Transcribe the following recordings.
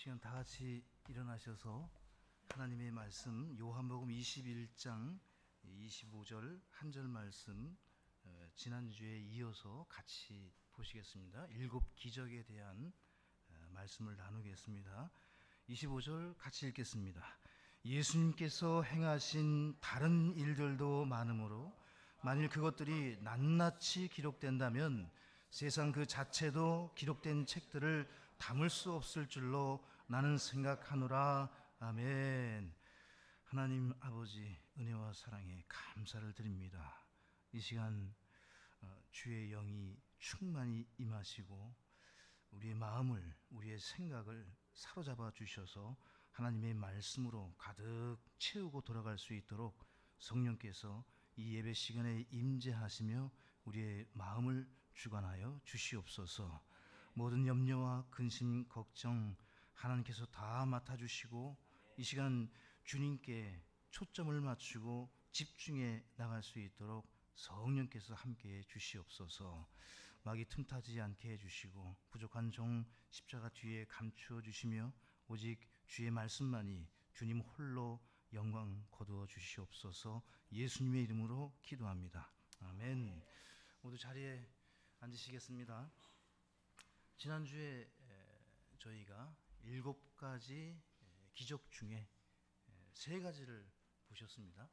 시간 다 같이 일어나셔서 하나님의 말씀 요한복음 21장 25절 한 절 말씀 지난주에 이어서 같이 보시겠습니다. 7기적에 대한 말씀을 나누겠습니다. 25절 같이 읽겠습니다. 예수님께서 행하신 다른 일들도 많으므로 만일 그것들이 낱낱이 기록된다면 세상 그 자체도 기록된 책들을 담을 수 없을 줄로 나는 생각하노라. 아멘. 하나님 아버지 은혜와 사랑에 감사를 드립니다. 이 시간 주의 영이 충만히 임하시고 우리의 마음을, 우리의 생각을 사로잡아 주셔서 하나님의 말씀으로 가득 채우고 돌아갈 수 있도록 성령께서 이 예배 시간에 임재하시며 우리의 마음을 주관하여 주시옵소서. 모든 염려와 근심, 걱정 하나님께서 다 맡아주시고 이 시간 주님께 초점을 맞추고 집중해 나갈 수 있도록 성령께서 함께해 주시옵소서. 마귀 틈타지 않게 해주시고 부족한 종 십자가 뒤에 감추어 주시며 오직 주의 말씀만이 주님 홀로 영광 거두어 주시옵소서. 예수님의 이름으로 기도합니다. 아멘. 모두 자리에 앉으시겠습니다. 지난주에 저희가 7가지 기적 중에 3가지를 보셨습니다.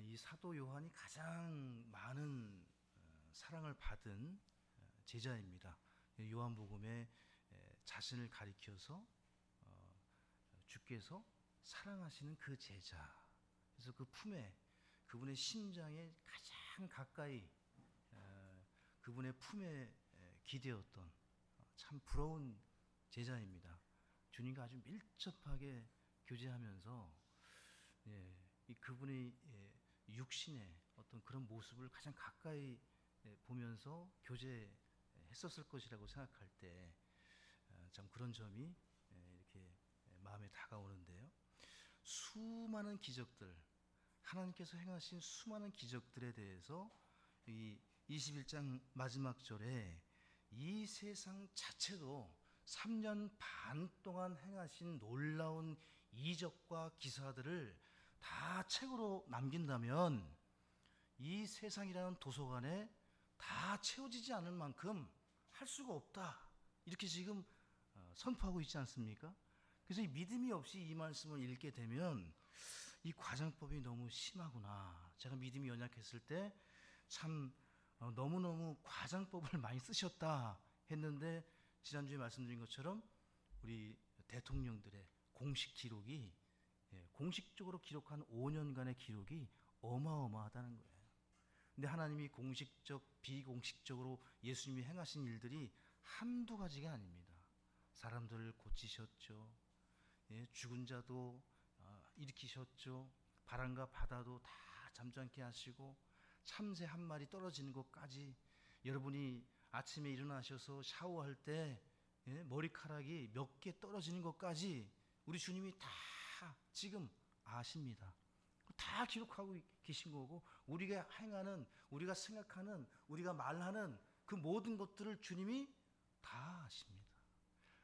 이 사도 요한이 가장 많은 사랑을 받은 제자입니다. 요한복음에 자신을 가리켜서 주께서 사랑하시는 그 제자, 그래서 그 품에, 그분의 심장에 가장 가까이 그분의 품에 기대었던 참 부러운 제자입니다. 주님과 아주 밀접하게 교제하면서 이 그분의 육신의 어떤 그런 모습을 가장 가까이 보면서 교제했었을 것이라고 생각할 때 참 그런 점이 이렇게 마음에 다가오는데요. 수많은 기적들, 하나님께서 행하신 수많은 기적들에 대해서 이 21장 마지막 절에 이 세상 자체도 3년 반 동안 행하신 놀라운 이적과 기사들을 다 책으로 남긴다면 이 세상이라는 도서관에 다 채워지지 않을 만큼 할 수가 없다, 이렇게 지금 선포하고 있지 않습니까? 그래서 이 믿음이 없이 이 말씀을 읽게 되면 이 과장법이 너무 심하구나, 제가 믿음이 연약했을 때 참 너무너무 과장법을 많이 쓰셨다 했는데, 지난주에 말씀드린 것처럼 우리 대통령들의 공식 기록이, 공식적으로 기록한 5년간의 기록이 어마어마하다는 거예요. 근데 하나님이 공식적, 비공식적으로 예수님이 행하신 일들이 한두 가지가 아닙니다. 사람들을 고치셨죠. 죽은 자도 일으키셨죠. 바람과 바다도 다 잠잠케 하시고 참새 한 마리 떨어지는 것까지, 여러분이 아침에 일어나셔서 샤워할 때 머리카락이 몇 개 떨어지는 것까지 우리 주님이 다 지금 아십니다. 다 기록하고 계신 거고, 우리가 행하는, 우리가 생각하는, 우리가 말하는 그 모든 것들을 주님이 다 아십니다.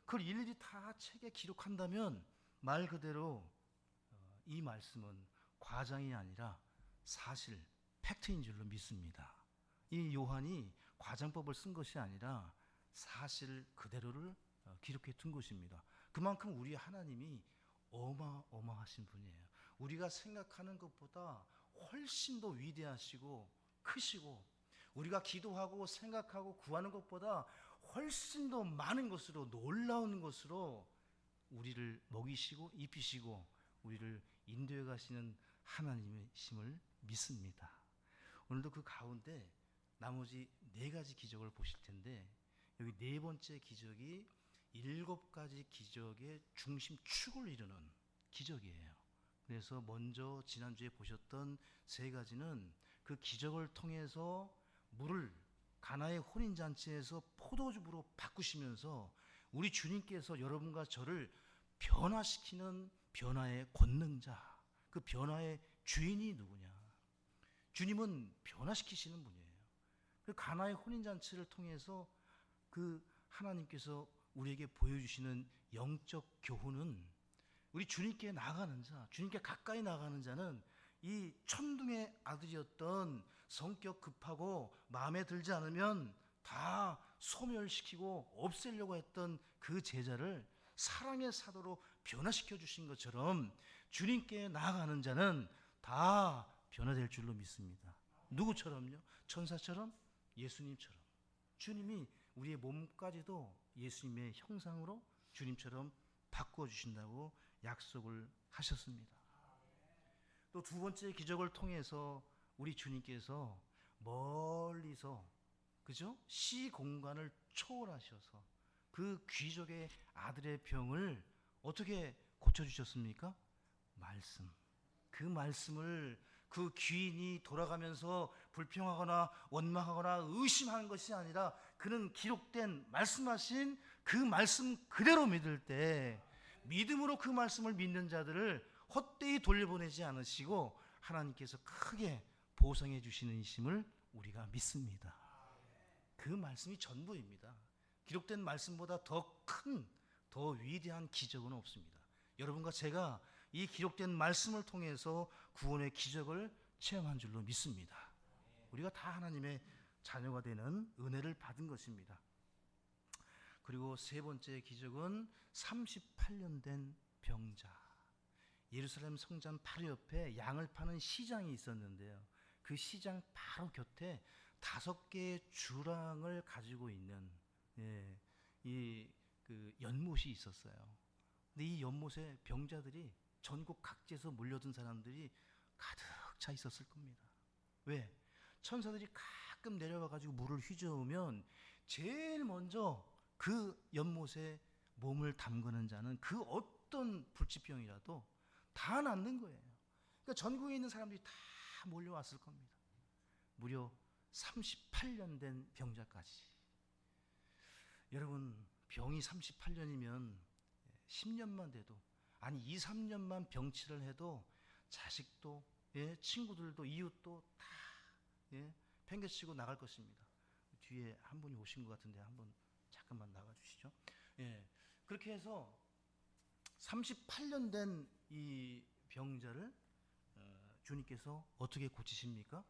그걸 일일이 다 책에 기록한다면 말 그대로 이 말씀은 과장이 아니라 사실, 팩트인 줄로 믿습니다. 이 요한이 과장법을 쓴 것이 아니라 사실 그대로를 기록해 둔 것입니다. 그만큼 우리 하나님이 어마어마하신 분이에요. 우리가 생각하는 것보다 훨씬 더 위대하시고 크시고, 우리가 기도하고 생각하고 구하는 것보다 훨씬 더 많은 것으로, 놀라운 것으로 우리를 먹이시고 입히시고 우리를 인도해 가시는 하나님이심을 믿습니다. 오늘도 그 가운데 나머지 4가지 기적을 보실 텐데, 여기 4번째 기적이 7가지 기적의 중심축을 이루는 기적이에요. 그래서 먼저 지난주에 보셨던 3가지는 그 기적을 통해서 물을 가나의 혼인잔치에서 포도주로 바꾸시면서 우리 주님께서 여러분과 저를 변화시키는 변화의 권능자, 그 변화의 주인이 누구냐? 주님은 변화시키시는 분이에요. 그 가나의 혼인잔치를 통해서 그 하나님께서 우리에게 보여주시는 영적 교훈은 우리 주님께 나아가는 자, 주님께 가까이 나가는 자는 이 천둥의 아들이었던 성격 급하고 마음에 들지 않으면 다 소멸시키고 없애려고 했던 그 제자를 사랑의 사도로 변화시켜 주신 것처럼 주님께 나아가는 자는 다 변화될 줄로 믿습니다. 누구처럼요? 천사처럼? 예수님처럼. 주님이 우리의 몸까지도 예수님의 형상으로 주님처럼 바꾸어 주신다고 약속을 하셨습니다. 또 두 번째 기적을 통해서 우리 주님께서 멀리서, 그죠? 시 공간을 초월하셔서 그 귀족의 아들의 병을 어떻게 고쳐주셨습니까? 말씀. 그 말씀을 그 귀인이 돌아가면서 불평하거나 원망하거나 의심하는 것이 아니라 그는 기록된 말씀하신 그 말씀 그대로 믿을 때 믿음으로 그 말씀을 믿는 자들을 헛되이 돌려보내지 않으시고 하나님께서 크게 보상해 주시는 이심을 우리가 믿습니다. 그 말씀이 전부입니다. 기록된 말씀보다 더 큰, 더 위대한 기적은 없습니다. 여러분과 제가 이 기록된 말씀을 통해서 구원의 기적을 체험한 줄로 믿습니다. 우리가 다 하나님의 자녀가 되는 은혜를 받은 것입니다. 그리고 세 번째 기적은 38년 된 병자. 예루살렘 성전 바로 옆에 양을 파는 시장이 있었는데요. 그 시장 바로 곁에 5개의 주랑을 가지고 있는 그 연못이 있었어요. 근데 이 연못에 병자들이 전국 각지에서 몰려든 사람들이 가득 차 있었을 겁니다. 왜? 천사들이 가끔 내려와 가지고 물을 휘저으면 제일 먼저 그 연못에 몸을 담그는 자는 그 어떤 불치병이라도 다 낫는 거예요. 그러니까 전국에 있는 사람들이 다 몰려왔을 겁니다. 무려 38년 된 병자까지. 여러분, 병이 38년이면 10년만 돼도, 아니 2, 3년만 병치를 해도 자식도 친구들도 이웃도 다 팽개치고 나갈 것입니다. 뒤에 한 분이 오신 것 같은데 한번 잠깐만 나가주시죠. 그렇게 해서 38년 된 이 병자를 주님께서 어떻게 고치십니까?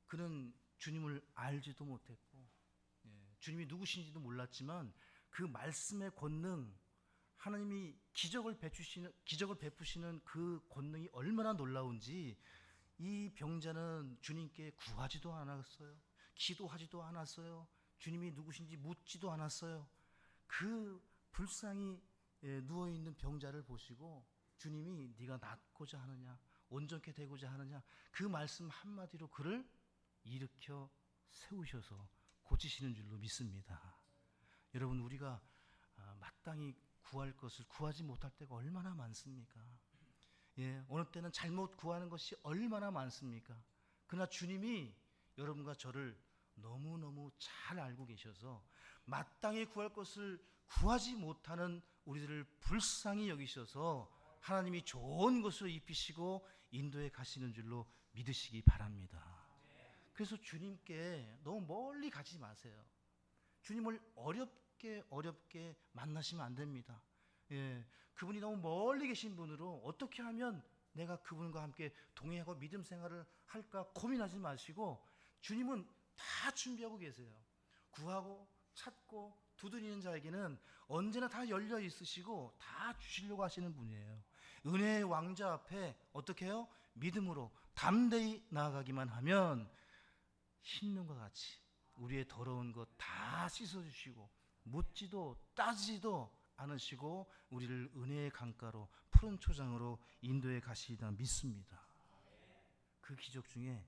그는 주님을 알지도 못했고 주님이 누구신지도 몰랐지만 그 말씀의 권능, 하나님이 기적을 베푸시는 그 권능이 얼마나 놀라운지 이 병자는 주님께 구하지도 않았어요. 기도하지도 않았어요. 주님이 누구신지 묻지도 않았어요. 그 불쌍히 누워있는 병자를 보시고 주님이 네가 낫고자 하느냐, 온전케 되고자 하느냐, 그 말씀 한마디로 그를 일으켜 세우셔서 고치시는 줄로 믿습니다. 여러분, 우리가 마땅히 구할 것을 구하지 못할 때가 얼마나 많습니까? 어느 때는 잘못 구하는 것이 얼마나 많습니까? 그러나 주님이 여러분과 저를 너무너무 잘 알고 계셔서 마땅히 구할 것을 구하지 못하는 우리들을 불쌍히 여기셔서 하나님이 좋은 것으로 입히시고 인도해 가시는 줄로 믿으시기 바랍니다. 그래서 주님께 너무 멀리 가지 마세요. 주님을 어렵게 만나시면 안 됩니다. 그분이 너무 멀리 계신 분으로 어떻게 하면 내가 그분과 함께 동행하고 믿음 생활을 할까 고민하지 마시고 주님은 다 준비하고 계세요. 구하고 찾고 두드리는 자에게는 언제나 다 열려 있으시고 다 주시려고 하시는 분이에요. 은혜의 왕자 앞에 어떻게 해요? 믿음으로 담대히 나아가기만 하면 흰눈과 같이 우리의 더러운 것 다 씻어주시고 묻지도 따지지도 않으시고 우리를 은혜의 강가로 푸른 초장으로 인도해 가시리라 믿습니다. 그 기적 중에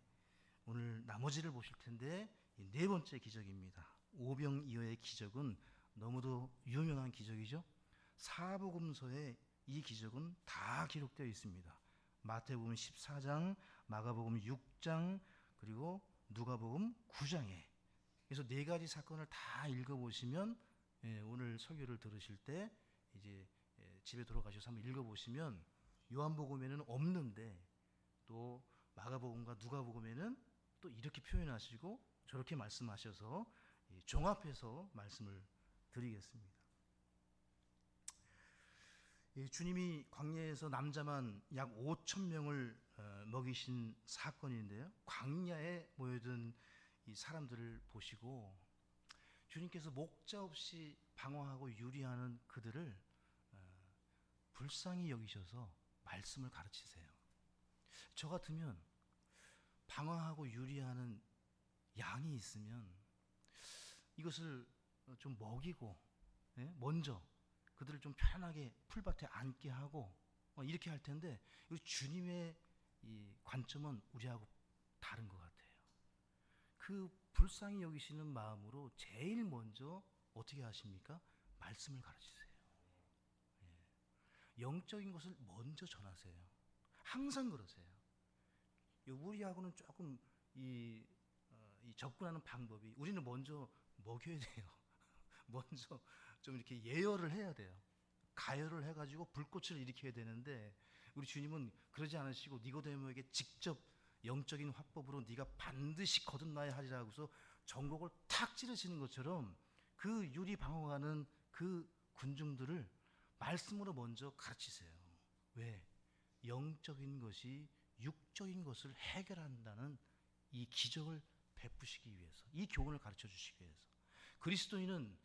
오늘 나머지를 보실 텐데 네 번째 기적입니다. 오병이어의 기적은 너무도 유명한 기적이죠. 사복음서에 이 기적은 다 기록되어 있습니다. 마태복음 14장, 마가복음 6장, 그리고 누가복음 9장에. 그래서 네 가지 사건을 다 읽어보시면 오늘 설교를 들으실 때 이제 집에 돌아가셔서 한번 읽어보시면 요한복음에는 없는데 또 마가복음과 누가복음에는 또 이렇게 표현하시고 저렇게 말씀하셔서 종합해서 말씀을 드리겠습니다. 주님이 광야에서 남자만 약 5천 명을 먹이신 사건인데요. 광야에 모여든 이 사람들을 보시고 주님께서 목자 없이 방황하고 유리하는 그들을 불쌍히 여기셔서 말씀을 가르치세요. 저 같으면 방황하고 유리하는 양이 있으면 이것을 좀 먹이고 먼저 그들을 좀 편안하게 풀밭에 앉게 하고 이렇게 할 텐데 주님의 이 관점은 우리하고 다른 것 같아요. 그 불쌍히 여기시는 마음으로 제일 먼저 어떻게 하십니까? 말씀을 가르치세요. 영적인 것을 먼저 전하세요. 항상 그러세요. 우리하고는 조금 이 접근하는 방법이 우리는 먼저 먹여야 돼요. 먼저 좀 이렇게 예열을 해야 돼요. 가열을 해가지고 불꽃을 일으켜야 되는데 우리 주님은 그러지 않으시고 니고데모에게 직접 영적인 화법으로 네가 반드시 거듭나야 하리라고 해서 전곡을 탁 찌르시는 것처럼 그 유리 방어하는 그 군중들을 말씀으로 먼저 가르치세요. 왜? 영적인 것이 육적인 것을 해결한다는 이 기적을 베푸시기 위해서, 이 교훈을 가르쳐 주시기 위해서. 그리스도인은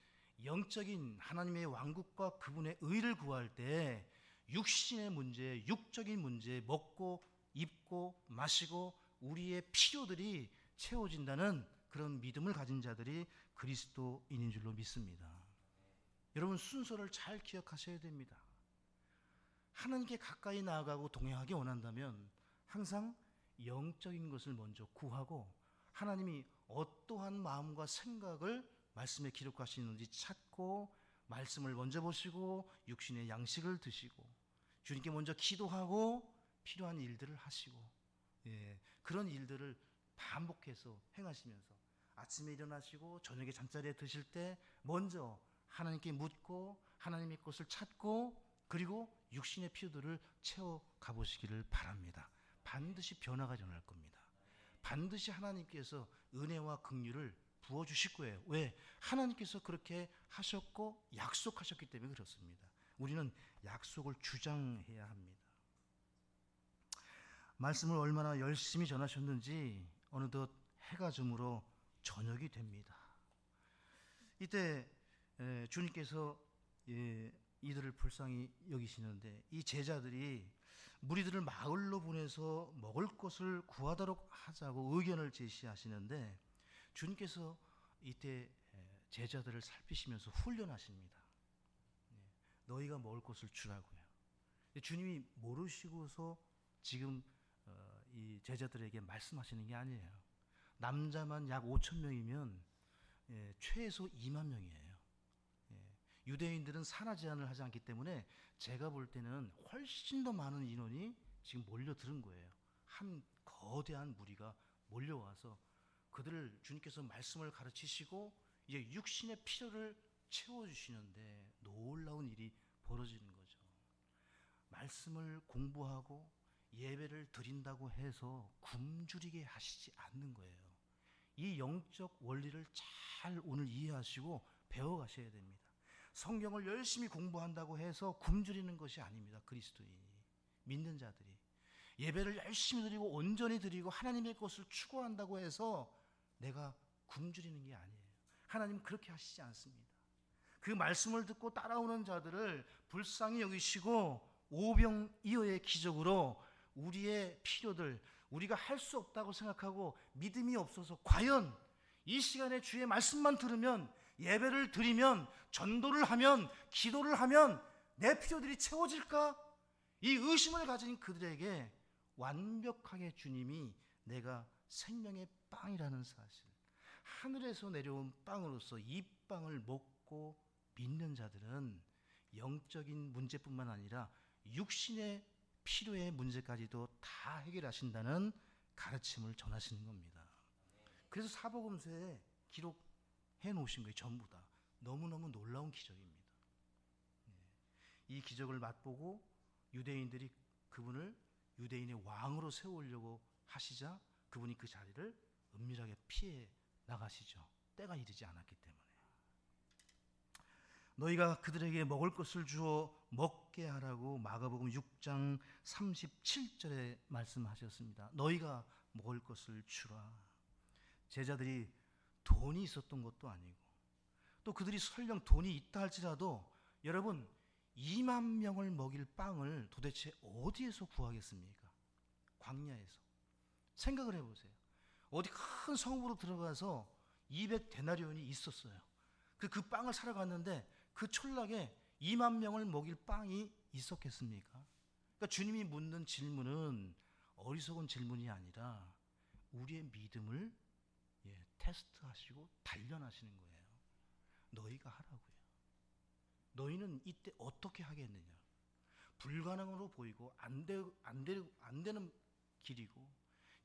영적인 하나님의 왕국과 그분의 의를 구할 때 육신의 문제, 육적인 문제, 먹고 입고 마시고 우리의 필요들이 채워진다는 그런 믿음을 가진 자들이 그리스도인인 줄로 믿습니다. 여러분 순서를 잘 기억하셔야 됩니다. 하나님께 가까이 나아가고 동행하기 원한다면 항상 영적인 것을 먼저 구하고 하나님이 어떠한 마음과 생각을 말씀에 기록하시는지 찾고 말씀을 먼저 보시고 육신의 양식을 드시고 주님께 먼저 기도하고 필요한 일들을 하시고 그런 일들을 반복해서 행하시면서 아침에 일어나시고 저녁에 잠자리에 드실 때 먼저 하나님께 묻고 하나님의 것을 찾고 그리고 육신의 필요들을 채워 가보시기를 바랍니다. 반드시 변화가 일어날 겁니다. 반드시 하나님께서 은혜와 긍휼을 부어주실 거예요. 왜? 하나님께서 그렇게 하셨고 약속하셨기 때문에 그렇습니다. 우리는 약속을 주장해야 합니다. 말씀을 얼마나 열심히 전하셨는지 어느덧 해가 저물어 저녁이 됩니다. 이때 주님께서 이들을 불쌍히 여기시는데 이 제자들이 무리들을 마을로 보내서 먹을 것을 구하도록 하자고 의견을 제시하시는데 주님께서 이때 제자들을 살피시면서 훈련하십니다. 너희가 먹을 것을 주라고요. 주님이 모르시고서 지금 이 제자들에게 말씀하시는 게 아니에요. 남자만 약 5천 명이면 최소 2만 명이에요. 유대인들은 산하 제한을 하지 않기 때문에 제가 볼 때는 훨씬 더 많은 인원이 지금 몰려드는 거예요. 한 거대한 무리가 몰려와서 그들을 주님께서 말씀을 가르치시고 이제 육신의 필요를 채워주시는데 놀라운 일이 벌어지는 거죠. 말씀을 공부하고 예배를 드린다고 해서 굶주리게 하시지 않는 거예요. 이 영적 원리를 잘 오늘 이해하시고 배워가셔야 됩니다. 성경을 열심히 공부한다고 해서 굶주리는 것이 아닙니다. 그리스도인이 믿는 자들이 예배를 열심히 드리고 온전히 드리고 하나님의 것을 추구한다고 해서 내가 굶주리는 게 아니에요. 하나님은 그렇게 하시지 않습니다. 그 말씀을 듣고 따라오는 자들을 불쌍히 여기시고 오병이어의 기적으로 우리의 필요들, 우리가 할 수 없다고 생각하고 믿음이 없어서 과연 이 시간에 주의 말씀만 들으면 예배를 드리면 전도를 하면 기도를 하면 내 필요들이 채워질까? 이 의심을 가진 그들에게 완벽하게 주님이 내가 생명의 빵이라는 사실, 하늘에서 내려온 빵으로서 이 빵을 먹고 믿는 자들은 영적인 문제뿐만 아니라 육신의 필요의 문제까지도 다 해결하신다는 가르침을 전하시는 겁니다. 그래서 사복음서에 기록해 놓으신 거예요. 전부 다. 너무너무 놀라운 기적입니다. 이 기적을 맛보고 유대인들이 그분을 유대인의 왕으로 세우려고 하시자 그분이 그 자리를 은밀하게 피해 나가시죠. 때가 이르지 않았기 때문에. 너희가 그들에게 먹을 것을 주어 먹게 하라고 마가복음 6장 37절에 말씀하셨습니다. 너희가 먹을 것을 주라. 제자들이 돈이 있었던 것도 아니고 또 그들이 설령 돈이 있다 할지라도 여러분 2만 명을 먹일 빵을 도대체 어디에서 구하겠습니까? 광야에서. 생각을 해보세요. 어디 큰 성읍으로 들어가서 200데나리온이 있었어요. 그 빵을 사러 갔는데 그 촌락에 2만 명을 먹일 빵이 있었겠습니까? 그러니까 주님이 묻는 질문은 어리석은 질문이 아니라 우리의 믿음을 테스트하시고 단련하시는 거예요. 너희가 하라고요. 너희는 이때 어떻게 하겠느냐? 불가능으로 보이고 안 되는 길이고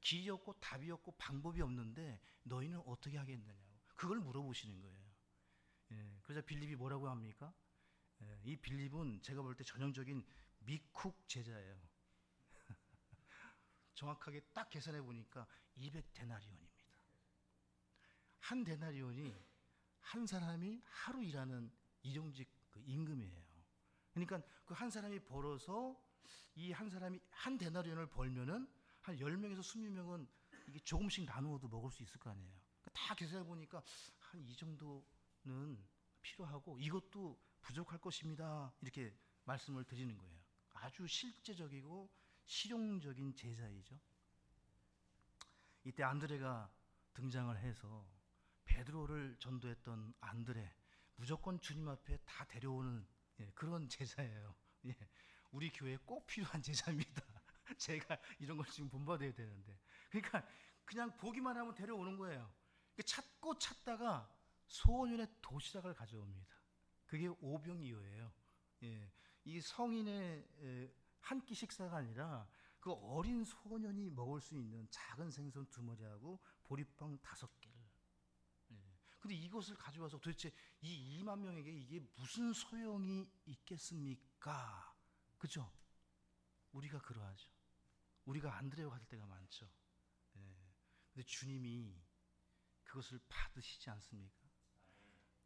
길이 없고 답이 없고 방법이 없는데 너희는 어떻게 하겠느냐고 그걸 물어보시는 거예요. 그래서 빌립이 뭐라고 합니까? 이 빌립은 제가 볼 때 전형적인 미쿡 제자예요. 정확하게 딱 계산해 보니까 200데나리온입니다. 한 데나리온이 한 사람이 하루 일하는 일용직 그 임금이에요. 그러니까 그 한 사람이 벌어서 이 한 사람이 한 데나리온을 벌면은 한 10명에서 20명은 이게 조금씩 나누어도 먹을 수 있을 거 아니에요. 다 계산해 보니까 한 이 정도는 필요하고 이것도 부족할 것입니다. 이렇게 말씀을 드리는 거예요. 아주 실제적이고 실용적인 제자이죠. 이때 안드레가 등장을 해서 베드로를 전도했던 안드레, 무조건 주님 앞에 다 데려오는 그런 제자예요. 우리 교회에 꼭 필요한 제자입니다. 제가 이런 걸 지금 본받아야 되는데. 그러니까 그냥 보기만 하면 데려오는 거예요. 찾고 찾다가 소원연의 도시락을 가져옵니다. 그게 오병이어예요. 이 성인의 한 끼 식사가 아니라 그 어린 소년이 먹을 수 있는 작은 생선 2마리하고 보리빵 5개를. 근데 이것을 가져와서 도대체 이 2만 명에게 이게 무슨 소용이 있겠습니까? 그죠? 우리가 그러하죠. 우리가 안드레와 같을 때가 많죠. 근데 주님이 그것을 받으시지 않습니까?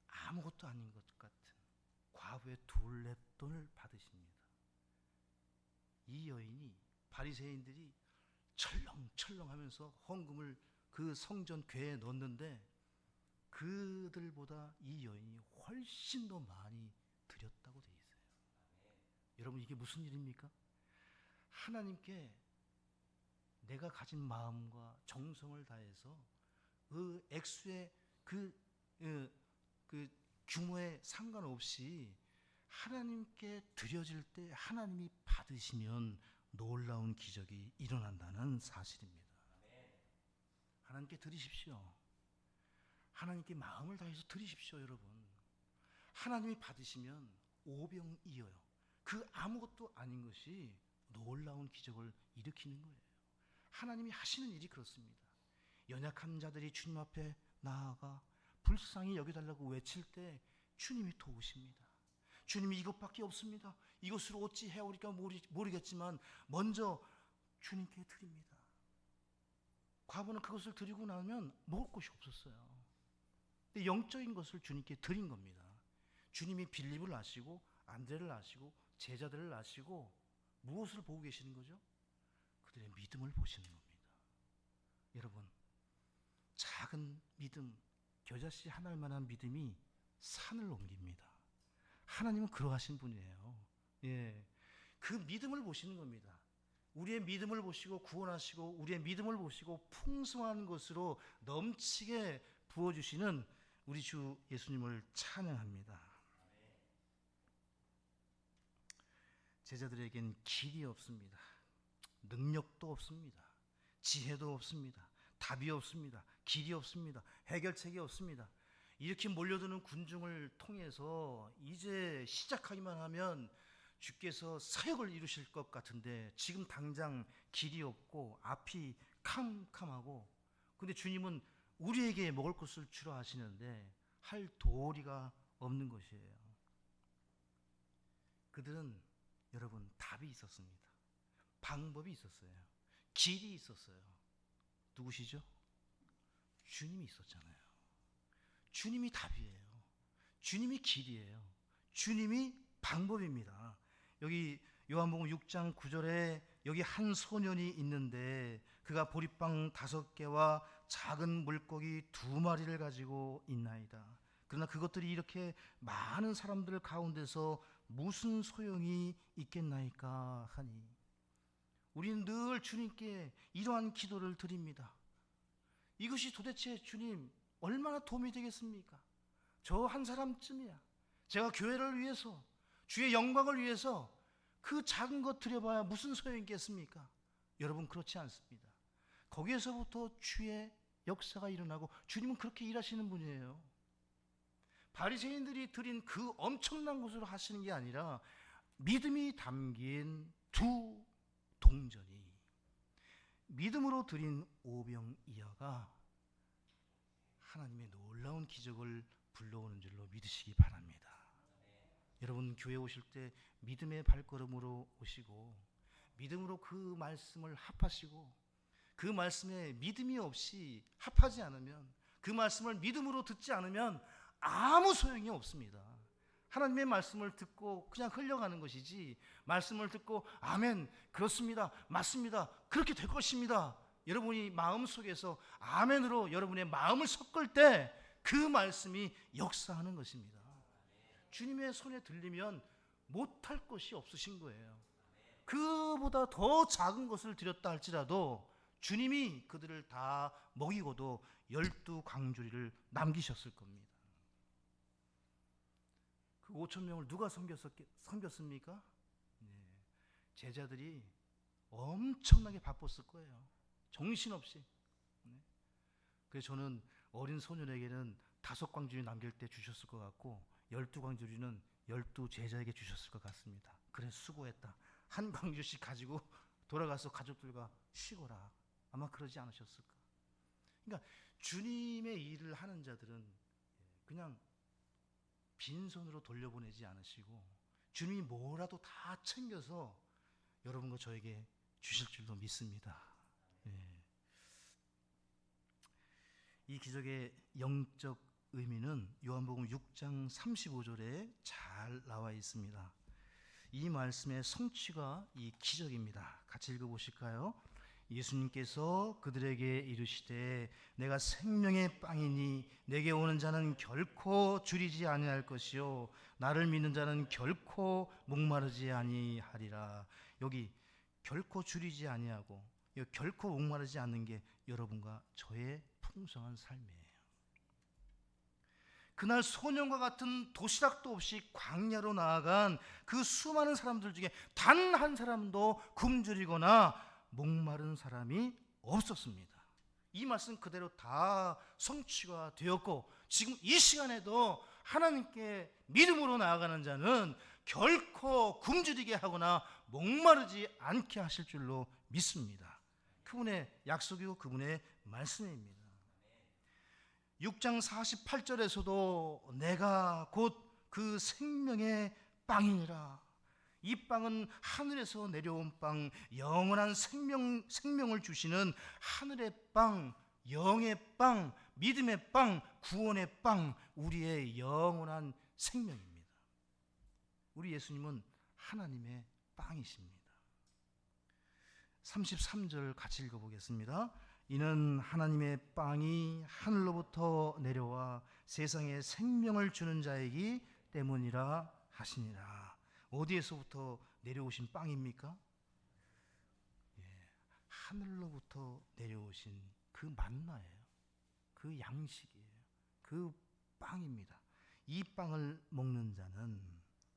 아무것도 아닌 것 같은 과부의 둘레돈을 받으십니다. 이 여인이 바리새인들이 철렁철렁하면서 헌금을 그 성전 궤에 넣었는데 그들보다 이 여인이 훨씬 더 많이 드렸다고 돼 있어요. 여러분 이게 무슨 일입니까? 하나님께 내가 가진 마음과 정성을 다해서 그 액수의 그 규모에 상관없이 하나님께 드려질 때 하나님이 받으시면 놀라운 기적이 일어난다는 사실입니다. 하나님께 드리십시오. 하나님께 마음을 다해서 드리십시오, 여러분. 하나님이 받으시면 오병이어요. 그 아무것도 아닌 것이 놀라운 기적을 일으키는 거예요. 하나님이 하시는 일이 그렇습니다. 연약한 자들이 주님 앞에 나아가 불쌍히 여겨달라고 외칠 때 주님이 도우십니다. 주님이 이것밖에 없습니다. 이것으로 어찌 해오리까 모르겠지만 먼저 주님께 드립니다. 과부는 그것을 드리고 나면 먹을 것이 없었어요. 근데 영적인 것을 주님께 드린 겁니다. 주님이 빌립을 아시고 안드레를 아시고 제자들을 아시고 무엇을 보고 계시는 거죠? 그들의 믿음을 보시는 겁니다. 여러분, 작은 믿음, 겨자씨 하나만한 믿음이 산을 옮깁니다. 하나님은 그러하신 분이에요. 그 믿음을 보시는 겁니다. 우리의 믿음을 보시고 구원하시고 우리의 믿음을 보시고 풍성한 것으로 넘치게 부어주시는 우리 주 예수님을 찬양합니다. 제자들에겐 길이 없습니다. 능력도 없습니다. 지혜도 없습니다. 답이 없습니다. 길이 없습니다. 해결책이 없습니다. 이렇게 몰려드는 군중을 통해서 이제 시작하기만 하면 주께서 사역을 이루실 것 같은데 지금 당장 길이 없고 앞이 캄캄하고 근데 주님은 우리에게 먹을 것을 주라 하시는데 할 도리가 없는 것이에요. 그들은 여러분 답이 있었습니다. 방법이 있었어요. 길이 있었어요. 누구시죠? 주님이 있었잖아요. 주님이 답이에요. 주님이 길이에요. 주님이 방법입니다. 여기 요한복음 6장 9절에 여기 한 소년이 있는데 그가 보리빵 5개와 작은 물고기 2마리를 가지고 있나이다. 그러나 그것들이 이렇게 많은 사람들 가운데서 무슨 소용이 있겠나이까 하니, 우리는 늘 주님께 이러한 기도를 드립니다. 이것이 도대체 주님 얼마나 도움이 되겠습니까? 저 한 사람쯤이야. 제가 교회를 위해서, 주의 영광을 위해서 그 작은 것 드려봐야 무슨 소용이 있겠습니까? 여러분, 그렇지 않습니다. 거기에서부터 주의 역사가 일어나고 주님은 그렇게 일하시는 분이에요. 바리새인들이 드린 그 엄청난 것으로 하시는 게 아니라 믿음이 담긴 두 동전이, 믿음으로 드린 오병이어가 하나님의 놀라운 기적을 불러오는 줄로 믿으시기 바랍니다. 여러분, 교회 오실 때 믿음의 발걸음으로 오시고 믿음으로 그 말씀을 합하시고, 그 말씀에 믿음이 없이 합하지 않으면, 그 말씀을 믿음으로 듣지 않으면 아무 소용이 없습니다. 하나님의 말씀을 듣고 그냥 흘려가는 것이지, 말씀을 듣고 아멘, 그렇습니다, 맞습니다, 그렇게 될 것입니다, 여러분이 마음속에서 아멘으로 여러분의 마음을 섞을 때 그 말씀이 역사하는 것입니다. 주님의 손에 들리면 못할 것이 없으신 거예요. 그보다 더 작은 것을 드렸다 할지라도 주님이 그들을 다 먹이고도 12광주리를 남기셨을 겁니다. 그 5,000명을 누가 섬겼습니까? 제자들이 엄청나게 바빴을 거예요. 정신없이. 그래서 저는 어린 소년에게는 5광주리 남길 때 주셨을 것 같고 12광주리는 12제자에게 주셨을 것 같습니다. 그래, 수고했다. 한 광주씩 가지고 돌아가서 가족들과 쉬거라. 아마 그러지 않으셨을까. 그러니까 주님의 일을 하는 자들은 그냥 빈손으로 돌려보내지 않으시고 주님이 뭐라도 다 챙겨서 여러분과 저에게 주실 줄로 믿습니다. 이 기적의 영적 의미는 요한복음 6장 35절에 잘 나와 있습니다. 이 말씀의 성취가 이 기적입니다. 같이 읽어보실까요? 예수님께서 그들에게 이르시되 내가 생명의 빵이니 내게 오는 자는 결코 줄이지 아니할 것이요 나를 믿는 자는 결코 목마르지 아니하리라. 여기 결코 줄이지 아니하고 결코 목마르지 않는 게 여러분과 저의 풍성한 삶이에요. 그날 소년과 같은 도시락도 없이 광야로 나아간 그 수많은 사람들 중에 단 한 사람도 굶주리거나 목마른 사람이 없었습니다. 이 말씀 그대로 다 성취가 되었고 지금 이 시간에도 하나님께 믿음으로 나아가는 자는 결코 굶주리게 하거나 목마르지 않게 하실 줄로 믿습니다. 그분의 약속이고 그분의 말씀입니다. 6장 48절에서도 내가 곧 그 생명의 빵이니라. 이 빵은 하늘에서 내려온 빵, 영원한 생명을 주시는 하늘의 빵, 영의 빵, 믿음의 빵, 구원의 빵, 우리의 영원한 생명입니다. 우리 예수님은 하나님의 빵이십니다. 33절 같이 읽어보겠습니다. 이는 하나님의 빵이 하늘로부터 내려와 세상에 생명을 주는 자이기 때문이라 하시니라. 어디에서부터 내려오신 빵입니까? 하늘로부터 내려오신 그 만나예요. 그 양식이에요. 그 빵입니다. 이 빵을 먹는 자는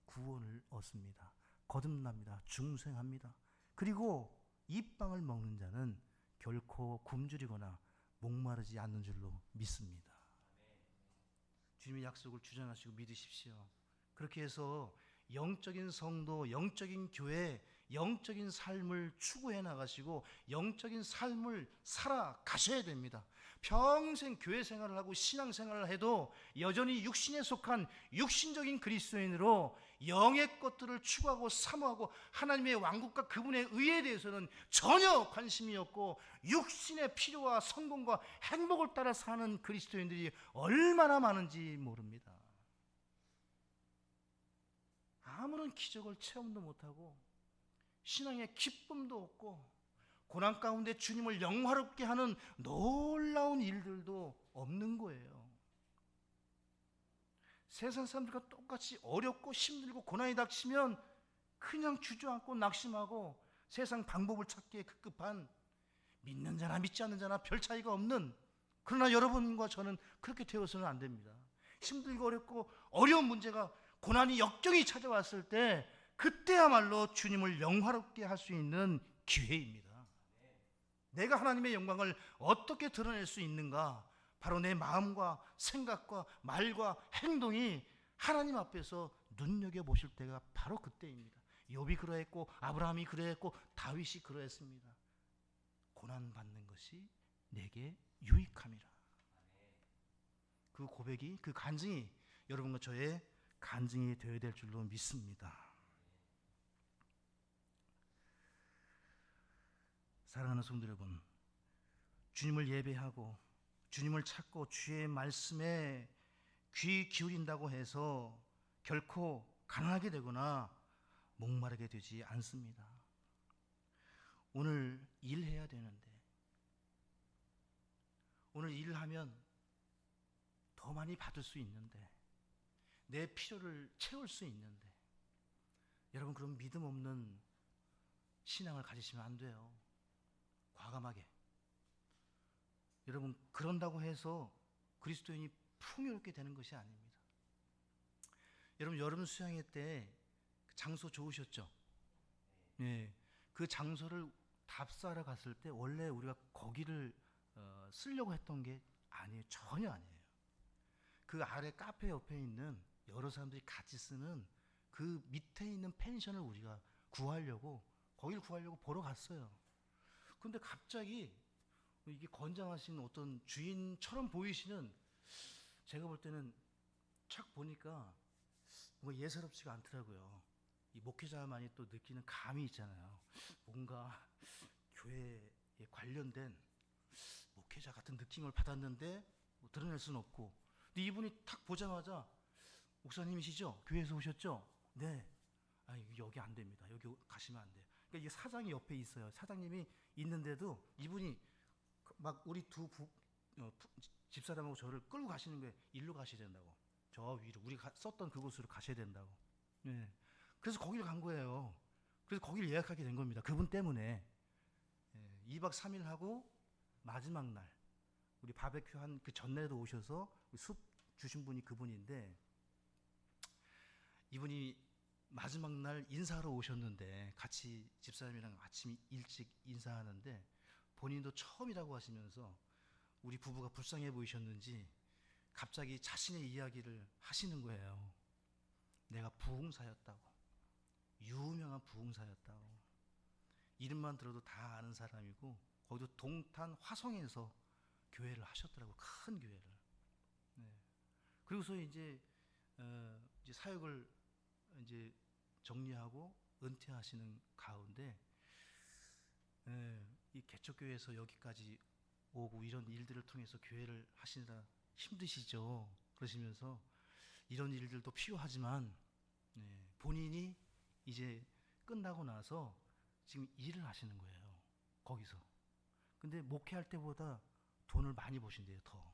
구원을 얻습니다. 거듭납니다. 중생합니다. 그리고 이 빵을 먹는 자는 결코 굶주리거나 목마르지 않는 줄로 믿습니다. 주님의 약속을 주장하시고 믿으십시오. 그렇게 해서 영적인 성도, 영적인 교회, 영적인 삶을 추구해 나가시고 영적인 삶을 살아가셔야 됩니다. 평생 교회 생활을 하고 신앙 생활을 해도 여전히 육신에 속한 육신적인 그리스도인으로 영의 것들을 추구하고 사모하고 하나님의 왕국과 그분의 의에 대해서는 전혀 관심이 없고 육신의 필요와 성공과 행복을 따라 사는 그리스도인들이 얼마나 많은지 모릅니다. 아무런 기적을 체험도 못하고 신앙의 기쁨도 없고 고난 가운데 주님을 영화롭게 하는 놀라운 일들도 없는 거예요. 세상 사람들과 똑같이 어렵고 힘들고 고난이 닥치면 그냥 주저앉고 낙심하고 세상 방법을 찾기에 급급한, 믿는 자나 믿지 않는 자나 별 차이가 없는, 그러나 여러분과 저는 그렇게 되어서는 안 됩니다. 힘들고 어렵고 어려운 문제가, 고난이 역경이 찾아왔을 때 그때야말로 주님을 영화롭게 할 수 있는 기회입니다. 내가 하나님의 영광을 어떻게 드러낼 수 있는가? 바로 내 마음과 생각과 말과 행동이 하나님 앞에서 눈여겨보실 때가 바로 그때입니다. 욥이 그러했고 아브라함이 그러했고 다윗이 그러했습니다. 고난받는 것이 내게 유익함이라. 그 고백이, 그 간증이 여러분과 저의 간증이 되어야 될 줄로 믿습니다. 사랑하는 성도 여러분, 주님을 예배하고 주님을 찾고 주의 말씀에 귀 기울인다고 해서 결코 가난하게 되거나 목마르게 되지 않습니다. 오늘 일해야 되는데, 오늘 일을 하면 더 많이 받을 수 있는데, 내 필요를 채울 수 있는데, 여러분 그런 믿음 없는 신앙을 가지시면 안 돼요. 과감하게. 여러분 그런다고 해서 그리스도인이 풍요롭게 되는 것이 아닙니다. 여러분 여름 수양회 때 장소 좋으셨죠? 네, 그 장소를 답사하러 갔을 때 원래 우리가 거기를 쓰려고 했던 게 아니에요. 전혀 아니에요. 그 아래 카페 옆에 있는 여러 사람들이 같이 쓰는 그 밑에 있는 펜션을 우리가 거기를 구하려고 보러 갔어요. 근데 갑자기 이게 건장하신 어떤 주인처럼 보이시는, 제가 볼 때는 착 보니까 뭔가 예사롭지가 않더라고요. 이 목회자만이 또 느끼는 감이 있잖아요. 뭔가 교회에 관련된 목회자 같은 느낌을 받았는데 뭐 드러낼 수는 없고, 근데 이분이 탁 보자마자 목사님이시죠? 교회에서 오셨죠? 네. 아, 여기 안 됩니다. 여기 가시면 안 돼요. 그러니까 이게 사장이 옆에 있어요. 사장님이 있는데도 이분이 막 우리 집사람하고 저를 끌고 가시는 거예요. 일로 가셔야 된다고. 저 위로, 우리가 썼던 그곳으로 가셔야 된다고. 네. 그래서 거기를 간 거예요. 그래서 거기를 예약하게 된 겁니다. 그분 때문에. 2박 3일 하고 마지막 날 우리 바베큐 한 그 전날에도 오셔서 숲 주신 분이 그분인데, 이분이 마지막 날 인사하러 오셨는데 같이 집사람이랑 아침 일찍 인사하는데 본인도 처음이라고 하시면서 우리 부부가 불쌍해 보이셨는지 갑자기 자신의 이야기를 하시는 거예요. 내가 부흥사였다고, 유명한 부흥사였다고, 이름만 들어도 다 아는 사람이고, 거기도 동탄 화성에서 교회를 하셨더라고, 큰 교회를. 네. 그리고서 이제 사역을 이제 정리하고 은퇴하시는 가운데 이 개척교회에서 여기까지 오고 이런 일들을 통해서 교회를 하시느라 힘드시죠. 그러시면서 이런 일들도 필요하지만 본인이 이제 끝나고 나서 지금 일을 하시는 거예요. 거기서. 근데 목회할 때보다 돈을 많이 버신대요. 더.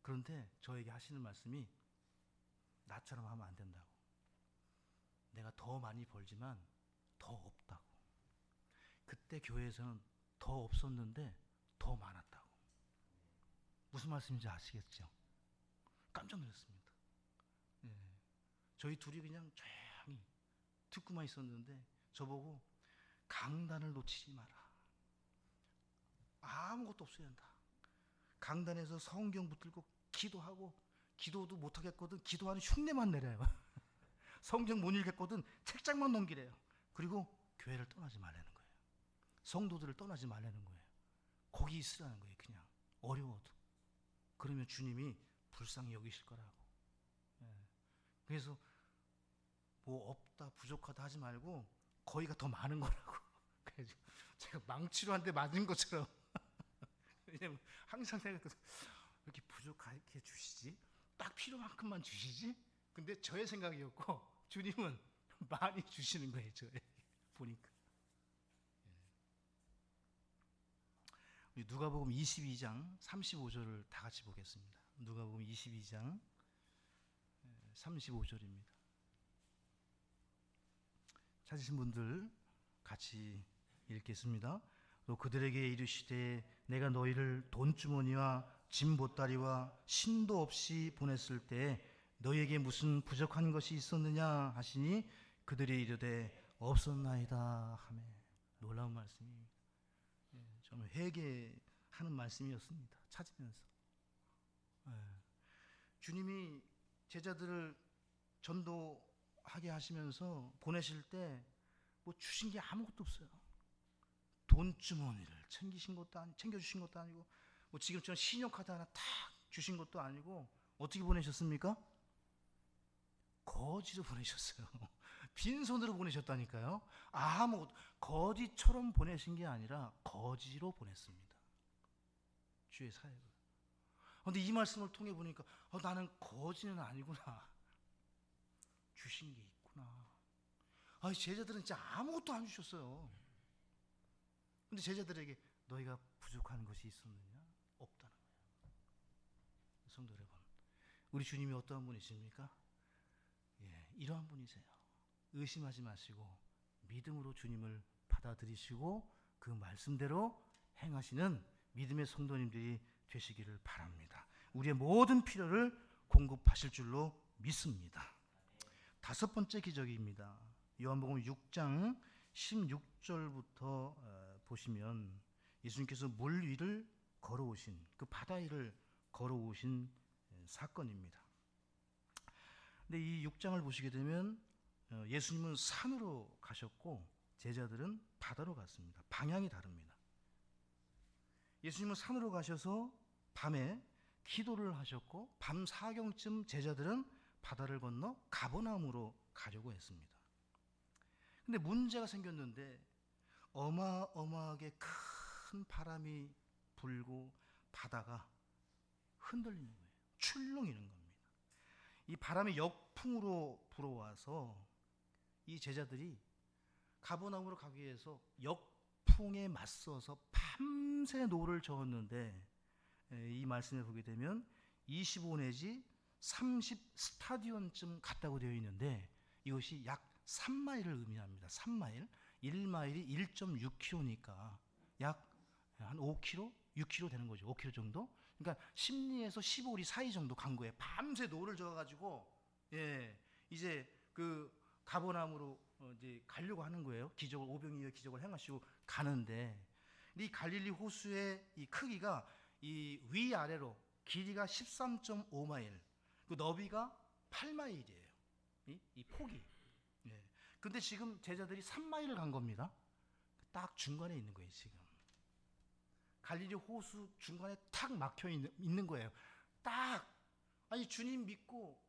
그런데 저에게 하시는 말씀이 나처럼 하면 안 된다고. 내가 더 많이 벌지만 더 없다고. 그때 교회에서는 더 없었는데 더 많았다고. 무슨 말씀인지 아시겠죠? 깜짝 놀랐습니다. 저희 둘이 그냥 조용히 듣고만 있었는데 저보고 강단을 놓치지 마라. 아무것도 없어야 한다. 강단에서 성경 붙들고 기도하고, 기도도 못하겠거든 기도하는 흉내만 내려요. 성경 못 읽겠거든 책장만 넘기래요. 그리고 교회를 떠나지 말라는 거예요. 성도들을 떠나지 말라는 거예요. 거기 있으라는 거예요. 그냥 어려워도. 그러면 주님이 불쌍히 여기실 거라고. 그래서 뭐 없다 부족하다 하지 말고 거기가 더 많은 거라고. 그래서 제가 망치로 한 대 맞은 것처럼 왜냐면 항상 생각했거든. 왜 이렇게 부족하게 주시지? 딱 필요만큼만 주시지? 근데 저의 생각이었고 주님은 많이 주시는 거예요. 저에게 보니까. 우리 누가복음 22장 35절을 다 같이 보겠습니다. 누가복음 22장 35절입니다. 찾으신 분들 같이 읽겠습니다. 또 그들에게 이르시되 내가 너희를 돈주머니와 짐보따리와 신도 없이 보냈을 때 너희에게 무슨 부족한 것이 있었느냐 하시니 그들이 이르되 없었나이다 하매. 놀라운 말씀입니다. 정말 회개하는 말씀이었습니다. 찾으면서 주님이 제자들을 전도하게 하시면서 보내실 때 뭐 주신 게 아무것도 없어요. 돈주머니를 챙겨주신 것도 아니고 뭐 지금처럼 신용카드 하나 탁 주신 것도 아니고 어떻게 보내셨습니까? 거지로 보내셨어요. 빈손으로 보내셨다니까요. 아무것도 거지처럼 보내신 게 아니라 거지로 보냈습니다. 주의 사역을. 그런데 이 말씀을 통해 보니까 나는 거지는 아니구나. 주신 게 있구나. 제자들은 진짜 아무것도 안 주셨어요. 근데 제자들에게 너희가 부족한 것이 있었느냐? 없다는 거예요. 성도 여러분, 우리 주님이 어떠한 분이십니까? 이러한 분이세요. 의심하지 마시고 믿음으로 주님을 받아들이시고 그 말씀대로 행하시는 믿음의 성도님들이 되시기를 바랍니다. 우리의 모든 필요를 공급하실 줄로 믿습니다. 다섯 번째 기적입니다. 요한복음 6장 16절부터 보시면 예수님께서 물 위를 걸어오신, 그 바다 위를 걸어오신 사건입니다. 근데 이 6장을 보시게 되면 예수님은 산으로 가셨고 제자들은 바다로 갔습니다. 방향이 다릅니다. 예수님은 산으로 가셔서 밤에 기도를 하셨고 밤 사경쯤 제자들은 바다를 건너 가버나움으로 가려고 했습니다. 근데 문제가 생겼는데 어마어마하게 큰 바람이 불고 바다가 흔들리는 거예요. 출렁이는 겁니다. 이 바람이 역풍으로 불어와서 이 제자들이 가버나움으로 가기 위해서 역풍에 맞서서 밤새 노를 저었는데 이 말씀을 보게 되면 25 내지 30 스타디온쯤 갔다고 되어 있는데 이것이 약 3마일을 의미합니다. 3마일. 1마일이 1.6km니까 약 한 5km, 6km 되는 거죠. 5km 정도. 그러니까 10리에서 15리 사이 정도 간 거예요. 밤새 노를 저어가지고 이제 그 가버나움으로 이제 가려고 하는 거예요. 기적을 오병이어의 기적을 행하시고 가는데 이 갈릴리 호수의 이 크기가 이 위아래로 길이가 13.5마일, 그 너비가 8마일이에요. 이 폭이. 근데 지금 제자들이 3마일을 간 겁니다. 딱 중간에 있는 거예요. 지금 갈릴리 호수 중간에 탁 막혀 있는 거예요. 딱. 아니 주님 믿고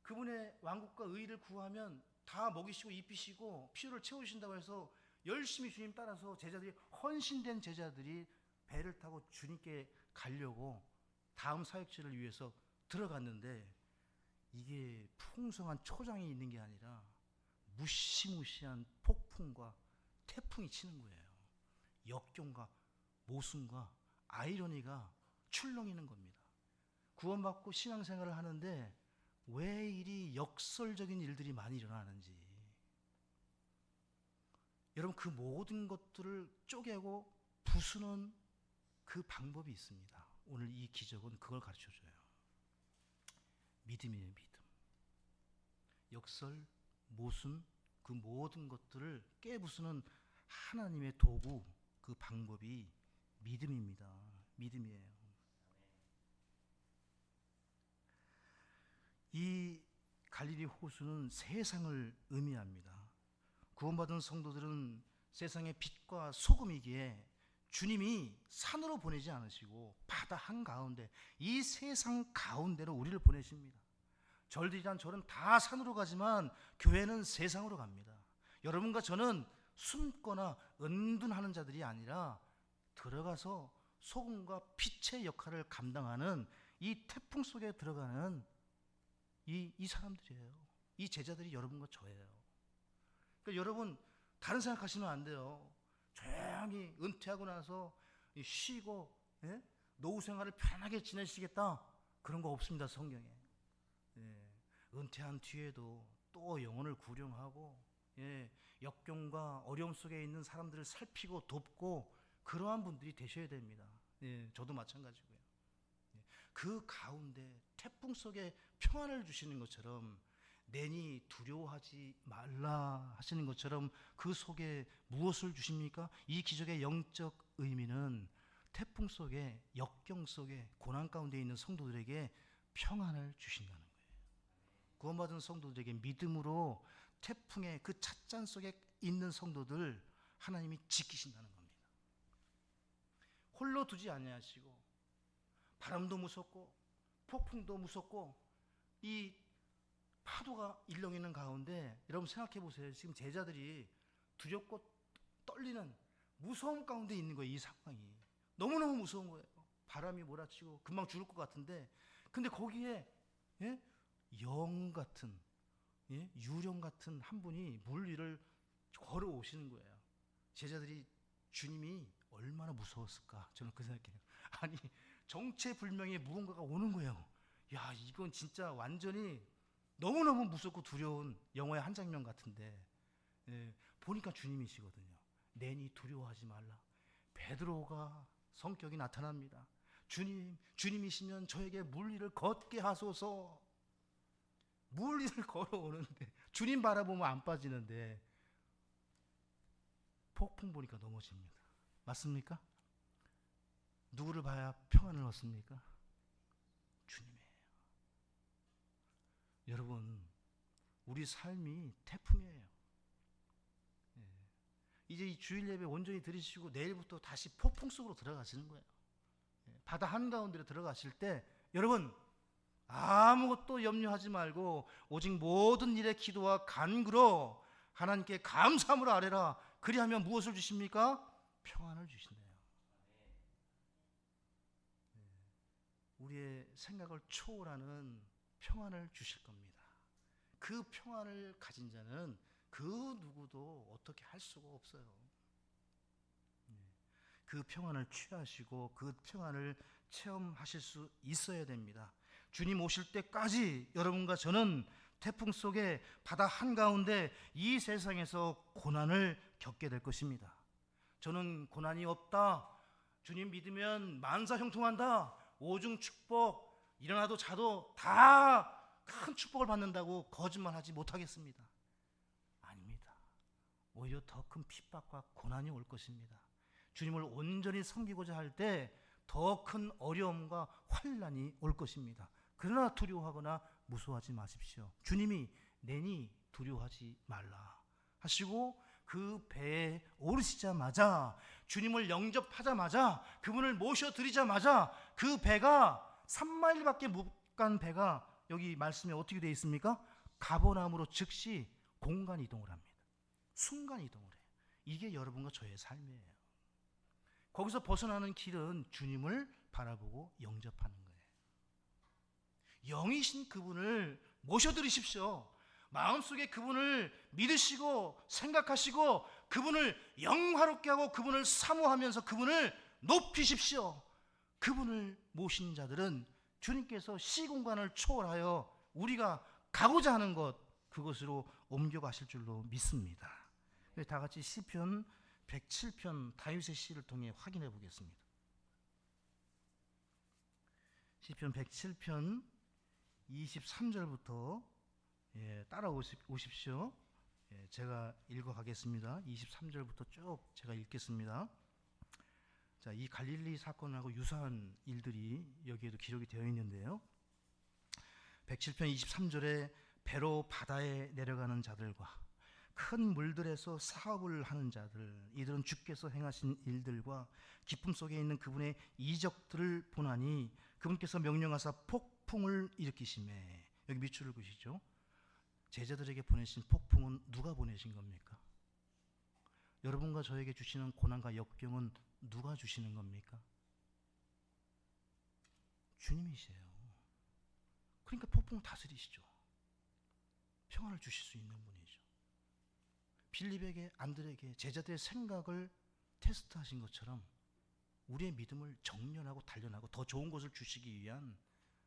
그분의 왕국과 의를 구하면 다 먹이시고 입히시고 필요를 채우신다고 해서 열심히 주님 따라서 제자들이, 헌신된 제자들이 배를 타고 주님께 가려고 다음 사역지를 위해서 들어갔는데 이게 풍성한 초장이 있는 게 아니라 무시무시한 폭풍과 태풍이 치는 거예요. 역경과 모순과 아이러니가 출렁이는 겁니다. 구원받고 신앙생활을 하는데 왜 이리 역설적인 일들이 많이 일어나는지, 여러분 그 모든 것들을 쪼개고 부수는 그 방법이 있습니다. 오늘 이 기적은 그걸 가르쳐줘요. 믿음이에요. 믿음. 역설, 모순, 그 모든 것들을 깨부수는 하나님의 도구, 그 방법이 믿음입니다. 믿음이에요. 이 갈릴리 호수는 세상을 의미합니다. 구원받은 성도들은 세상의 빛과 소금이기에 주님이 산으로 보내지 않으시고 바다 한가운데, 이 세상 가운데로 우리를 보내십니다. 절들이란 절은 다 산으로 가지만 교회는 세상으로 갑니다. 여러분과 저는 숨거나 은둔하는 자들이 아니라 들어가서 소금과 빛의 역할을 감당하는 이 태풍 속에 들어가는 이 사람들이에요. 이 제자들이 여러분과 저예요. 그러니까 여러분 다른 생각하시면 안 돼요. 조용히 은퇴하고 나서 쉬고, 예? 노후 생활을 편하게 지내시겠다, 그런 거 없습니다, 성경에. 예. 은퇴한 뒤에도 또 영혼을 구령하고, 예, 역경과 어려움 속에 있는 사람들을 살피고 돕고, 그러한 분들이 되셔야 됩니다. 예, 저도 마찬가지고요. 예, 그 가운데 태풍 속에 평안을 주시는 것처럼, 내니 두려워하지 말라 하시는 것처럼 그 속에 무엇을 주십니까? 이 기적의 영적 의미는 태풍 속에, 역경 속에, 고난 가운데 있는 성도들에게 평안을 주신다는 거예요. 구원받은 성도들에게 믿음으로 태풍의 그 찻잔 속에 있는 성도들 하나님이 지키신다는 겁니다. 홀로 두지 아니하시고, 바람도 무섭고 폭풍도 무섭고 이 파도가 일렁이는 가운데, 여러분 생각해 보세요. 지금 제자들이 두렵고 떨리는 무서움 가운데 있는 거예요. 이 상황이 너무너무 무서운 거예요. 바람이 몰아치고 금방 죽을 것 같은데, 근데 거기에, 예? 영 같은, 예? 유령 같은 한 분이 물 위를 걸어오시는 거예요. 제자들이 주님이 얼마나 무서웠을까, 저는 그 생각해요. 아니, 정체불명의 무언가가 오는 거예요. 야, 이건 진짜 완전히 너무너무 무섭고 두려운 영화의 한 장면 같은데, 예, 보니까 주님이시거든요. 내니 두려워하지 말라. 베드로가 성격이 나타납니다. 주님이시면 저에게 물 위를 걷게 하소서. 물 위를 걸어오는데, 주님 바라보면 안 빠지는데 폭풍 보니까 넘어집니다. 맞습니까? 누구를 봐야 평안을 얻습니까? 주님이에요. 여러분, 우리 삶이 태풍이에요. 예. 이제 이 주일 예배 온전히 들으시고 내일부터 다시 폭풍 속으로 들어가시는 거예요. 예. 바다 한가운데로 들어가실 때 여러분 아무것도 염려하지 말고 오직 모든 일에 기도와 간구로 하나님께 감사함으로 아뢰라. 그리하면 무엇을 주십니까? 평안을 주신대요. 예. 우리의 생각을 초월하는 평안을 주실 겁니다. 그 평안을 가진 자는 그 누구도 어떻게 할 수가 없어요. 그 평안을 취하시고 그 평안을 체험하실 수 있어야 됩니다. 주님 오실 때까지 여러분과 저는 태풍 속에 바다 한가운데 이 세상에서 고난을 겪게 될 것입니다. 저는 고난이 없다, 주님 믿으면 만사 형통한다, 오중 축복, 일어나도 자도 다 큰 축복을 받는다고 거짓말하지 못하겠습니다. 아닙니다. 오히려 더 큰 핍박과 고난이 올 것입니다. 주님을 온전히 섬기고자 할 때 더 큰 어려움과 환난이 올 것입니다. 그러나 두려워하거나 무서워하지 마십시오. 주님이 내니 두려워하지 말라 하시고 그 배에 오르시자마자, 주님을 영접하자마자, 그분을 모셔드리자마자 그 배가 3마일밖에 못 간 배가 여기 말씀에 어떻게 되어 있습니까? 가버나움으로 즉시 공간 이동을 합니다. 순간 이동을 해요. 이게 여러분과 저의 삶이에요. 거기서 벗어나는 길은 주님을 바라보고 영접하는 거예요. 영이신 그분을 모셔드리십시오. 마음속에 그분을 믿으시고 생각하시고 그분을 영화롭게 하고 그분을 사모하면서 그분을 높이십시오. 그분을 모신 자들은 주님께서 시공간을 초월하여 우리가 가고자 하는 것, 그것으로 옮겨가실 줄로 믿습니다. 다 같이 시편 107편 다윗의 시를 통해 확인해 보겠습니다. 시편 107편 23절부터 따라오십시오. 제가 읽어가겠습니다. 23절부터 쭉 제가 읽겠습니다. 자, 이 갈릴리 사건하고 유사한 일들이 여기에도 기록이 되어 있는데요. 107편 23절에 배로 바다에 내려가는 자들과 큰 물들에서 사업을 하는 자들, 이들은 주께서 행하신 일들과 기쁨 속에 있는 그분의 이적들을 보나니 그분께서 명령하사 폭풍을 일으키시매. 여기 밑줄을 그으시죠. 제자들에게 보내신 폭풍은 누가 보내신 겁니까? 여러분과 저에게 주시는 고난과 역경은 누가 주시는 겁니까? 주님이세요. 그러니까 폭풍을 다스리시죠. 평안을 주실 수 있는 분이죠. 빌립에게, 안드레에게 제자들의 생각을 테스트하신 것처럼 우리의 믿음을 정련하고 단련하고 더 좋은 것을 주시기 위한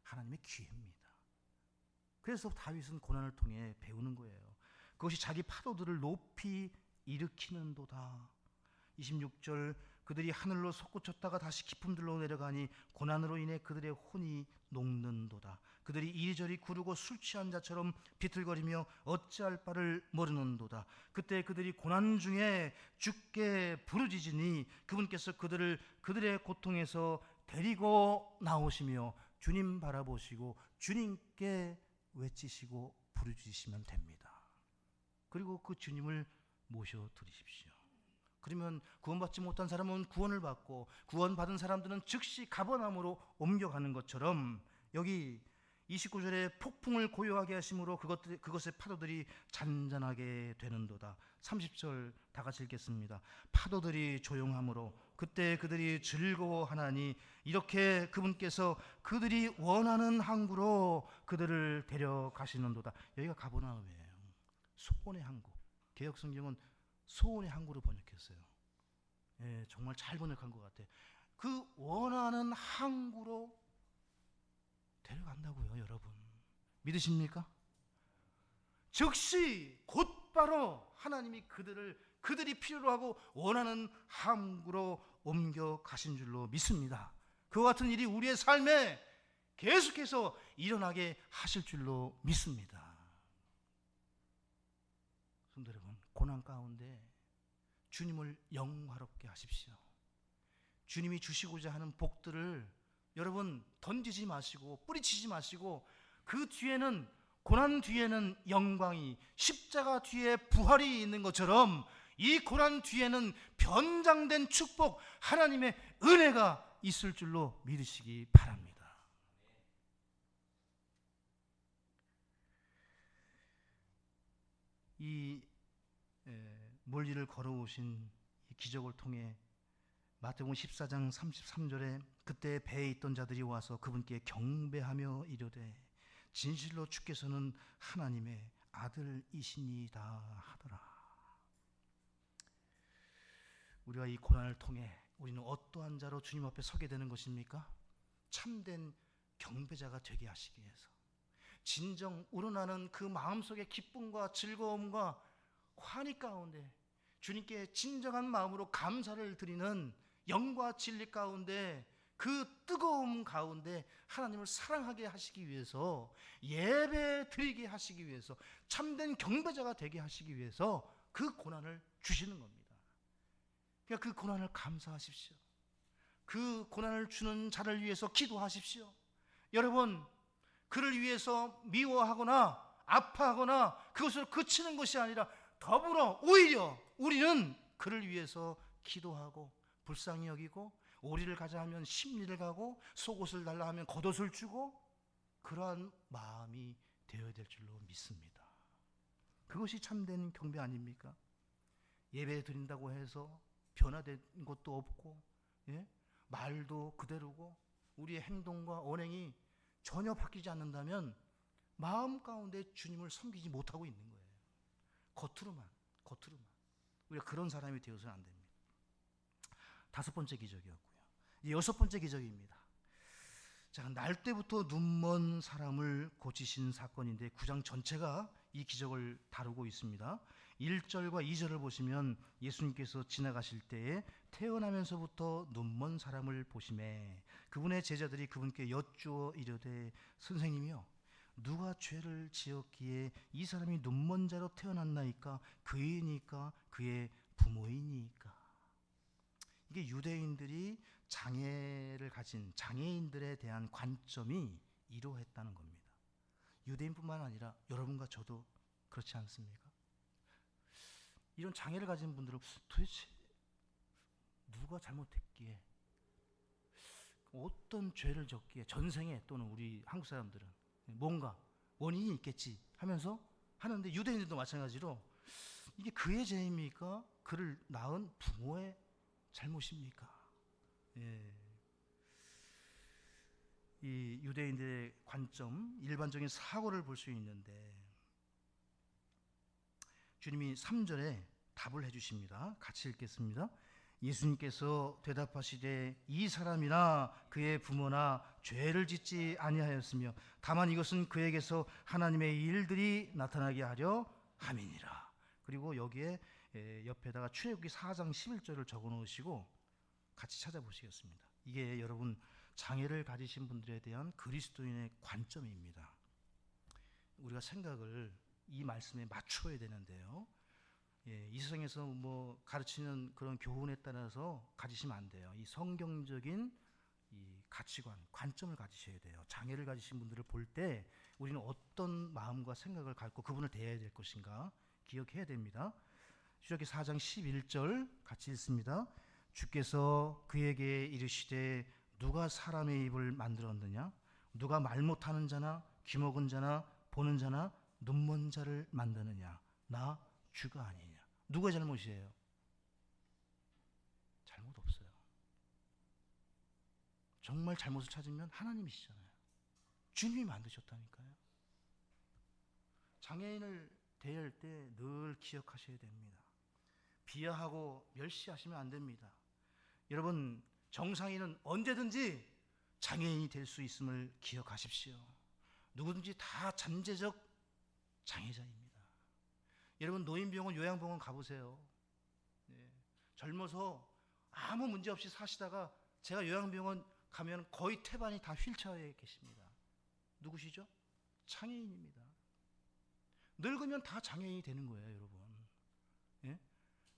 하나님의 기회입니다. 그래서 다윗은 고난을 통해 배우는 거예요. 그것이 자기 파도들을 높이 일으키는도다. 26절, 그들이 하늘로 솟구쳤다가 다시 깊음들로 내려가니 고난으로 인해 그들의 혼이 녹는도다. 그들이 이리저리 구르고 술 취한 자처럼 비틀거리며 어찌할 바를 모르는도다. 그때 그들이 고난 중에 주께 부르짖으니 그분께서 그들의 고통에서 데리고 나오시며 주님 바라보시고 주님께 외치시고 부르짖으시면 됩니다. 그리고 그 주님을 모셔드리십시오. 그러면 구원받지 못한 사람은 구원을 받고 구원받은 사람들은 즉시 가버나움으로 옮겨가는 것처럼 여기 29절에 폭풍을 고요하게 하심으로 그것의 파도들이 잔잔하게 되는도다. 30절 다 같이 읽겠습니다. 파도들이 조용함으로 그때 그들이 즐거워하나니 이렇게 그분께서 그들이 원하는 항구로 그들을 데려가시는도다. 여기가 가버나움이에요. 소원의 항구. 개역성경은 소원의 항구로 번역했어요. 예, 정말 잘 번역한 것 같아요. 그 원하는 항구로 데려간다고요, 여러분. 믿으십니까? 즉시 곧바로 하나님이 그들이 필요로 하고 원하는 항구로 옮겨 가신 줄로 믿습니다. 그와 같은 일이 우리의 삶에 계속해서 일어나게 하실 줄로 믿습니다. 성도 여러분, 고난 가운데 주님을 영화롭게 하십시오. 주님이 주시고자 하는 복들을 여러분 던지지 마시고 뿌리치지 마시고 그 뒤에는, 고난 뒤에는 영광이, 십자가 뒤에 부활이 있는 것처럼 이 고난 뒤에는 변장된 축복, 하나님의 은혜가 있을 줄로 믿으시기 바랍니다. 이 멀리를 걸어오신 이 기적을 통해 마태복음 14장 33절에 그때 배에 있던 자들이 와서 그분께 경배하며 이르되 진실로 주께서는 하나님의 아들이시니이다 하더라. 우리가 이 고난을 통해 우리는 어떠한 자로 주님 앞에 서게 되는 것입니까? 참된 경배자가 되게 하시기 위해서, 진정 우러나는 그 마음속의 기쁨과 즐거움과 환희 가운데 주님께 진정한 마음으로 감사를 드리는 영과 진리 가운데, 그 뜨거움 가운데 하나님을 사랑하게 하시기 위해서, 예배 드리게 하시기 위해서, 참된 경배자가 되게 하시기 위해서 그 고난을 주시는 겁니다. 그러니까 그 고난을 감사하십시오. 그 고난을 주는 자를 위해서 기도하십시오. 여러분, 그를 위해서 미워하거나 아파하거나 그것을 그치는 것이 아니라 더불어 오히려 우리는 그를 위해서 기도하고 불쌍히 여기고, 오리를 가자 하면 십리를 가고 속옷을 달라 하면 겉옷을 주고, 그러한 마음이 되어야 될 줄로 믿습니다. 그것이 참된 경배 아닙니까? 예배 드린다고 해서 변화된 것도 없고, 말도 그대로고 우리의 행동과 언행이 전혀 바뀌지 않는다면 마음 가운데 주님을 섬기지 못하고 있는 거예요. 겉으로만. 우리가 그런 사람이 되어서는 안 됩니다. 5번째 기적이었고요. 이제 6번째 기적입니다. 자, 날 때부터 눈먼 사람을 고치신 사건인데 9장 전체가 이 기적을 다루고 있습니다. 1절과 2절을 보시면 예수님께서 지나가실 때에 태어나면서부터 눈먼 사람을 보시매 그분의 제자들이 그분께 여쭈어 이르되 선생님이여, 누가 죄를 지었기에 이 사람이 눈먼 자로 태어났나이까? 그이니까 그의 부모이니까? 이게 유대인들이 장애를 가진 장애인들에 대한 관점이 이러했다는 겁니다. 유대인뿐만 아니라 여러분과 저도 그렇지 않습니까? 이런 장애를 가진 분들은 도대체 누가 잘못했기에, 어떤 죄를 졌기에, 전생에 또는 우리 한국 사람들은 뭔가 원인이 있겠지 하면서 하는데, 유대인들도 마찬가지로 이게 그의 죄입니까? 그를 낳은 부모의 잘못입니까? 이 유대인들의 관점, 일반적인 사고를 볼 수 있는데 주님이 3절에 답을 해주십니다. 같이 읽겠습니다. 예수님께서 대답하시되 이 사람이나 그의 부모나 죄를 짓지 아니하였으며 다만 이것은 그에게서 하나님의 일들이 나타나게 하려 함이니라. 그리고 여기에 옆에다가 출애굽기 4장 11절을 적어 놓으시고 같이 찾아보시겠습니다. 이게 여러분 장애를 가지신 분들에 대한 그리스도인의 관점입니다. 우리가 생각을 이 말씀에 맞춰야 되는데요. 이 세상에서 뭐 가르치는 그런 교훈에 따라서 가지시면 안 돼요. 이 성경적인 이 가치관, 관점을 가지셔야 돼요. 장애를 가지신 분들을 볼 때 우리는 어떤 마음과 생각을 갖고 그분을 대해야 될 것인가 기억해야 됩니다. 출애굽기 4장 11절 같이 읽습니다. 주께서 그에게 이르시되 누가 사람의 입을 만들었느냐? 누가 말 못하는 자나 귀 먹은 자나 보는 자나 눈먼 자를 만드느냐? 나 주가 아니냐? 누가 잘못이에요? 잘못 없어요. 정말 잘못을 찾으면 하나님이시잖아요. 주님이 만드셨다니까요. 장애인을 대할 때 늘 기억하셔야 됩니다. 비하하고 멸시하시면 안 됩니다. 여러분, 정상인은 언제든지 장애인이 될 수 있음을 기억하십시오. 누구든지 다 잠재적 장애자입니다. 여러분, 노인병원, 요양병원 가보세요. 젊어서 아무 문제 없이 사시다가 제가 요양병원 가면 거의 태반이 다 휠체어에 계십니다. 누구시죠? 장애인입니다. 늙으면 다 장애인이 되는 거예요, 여러분. 예?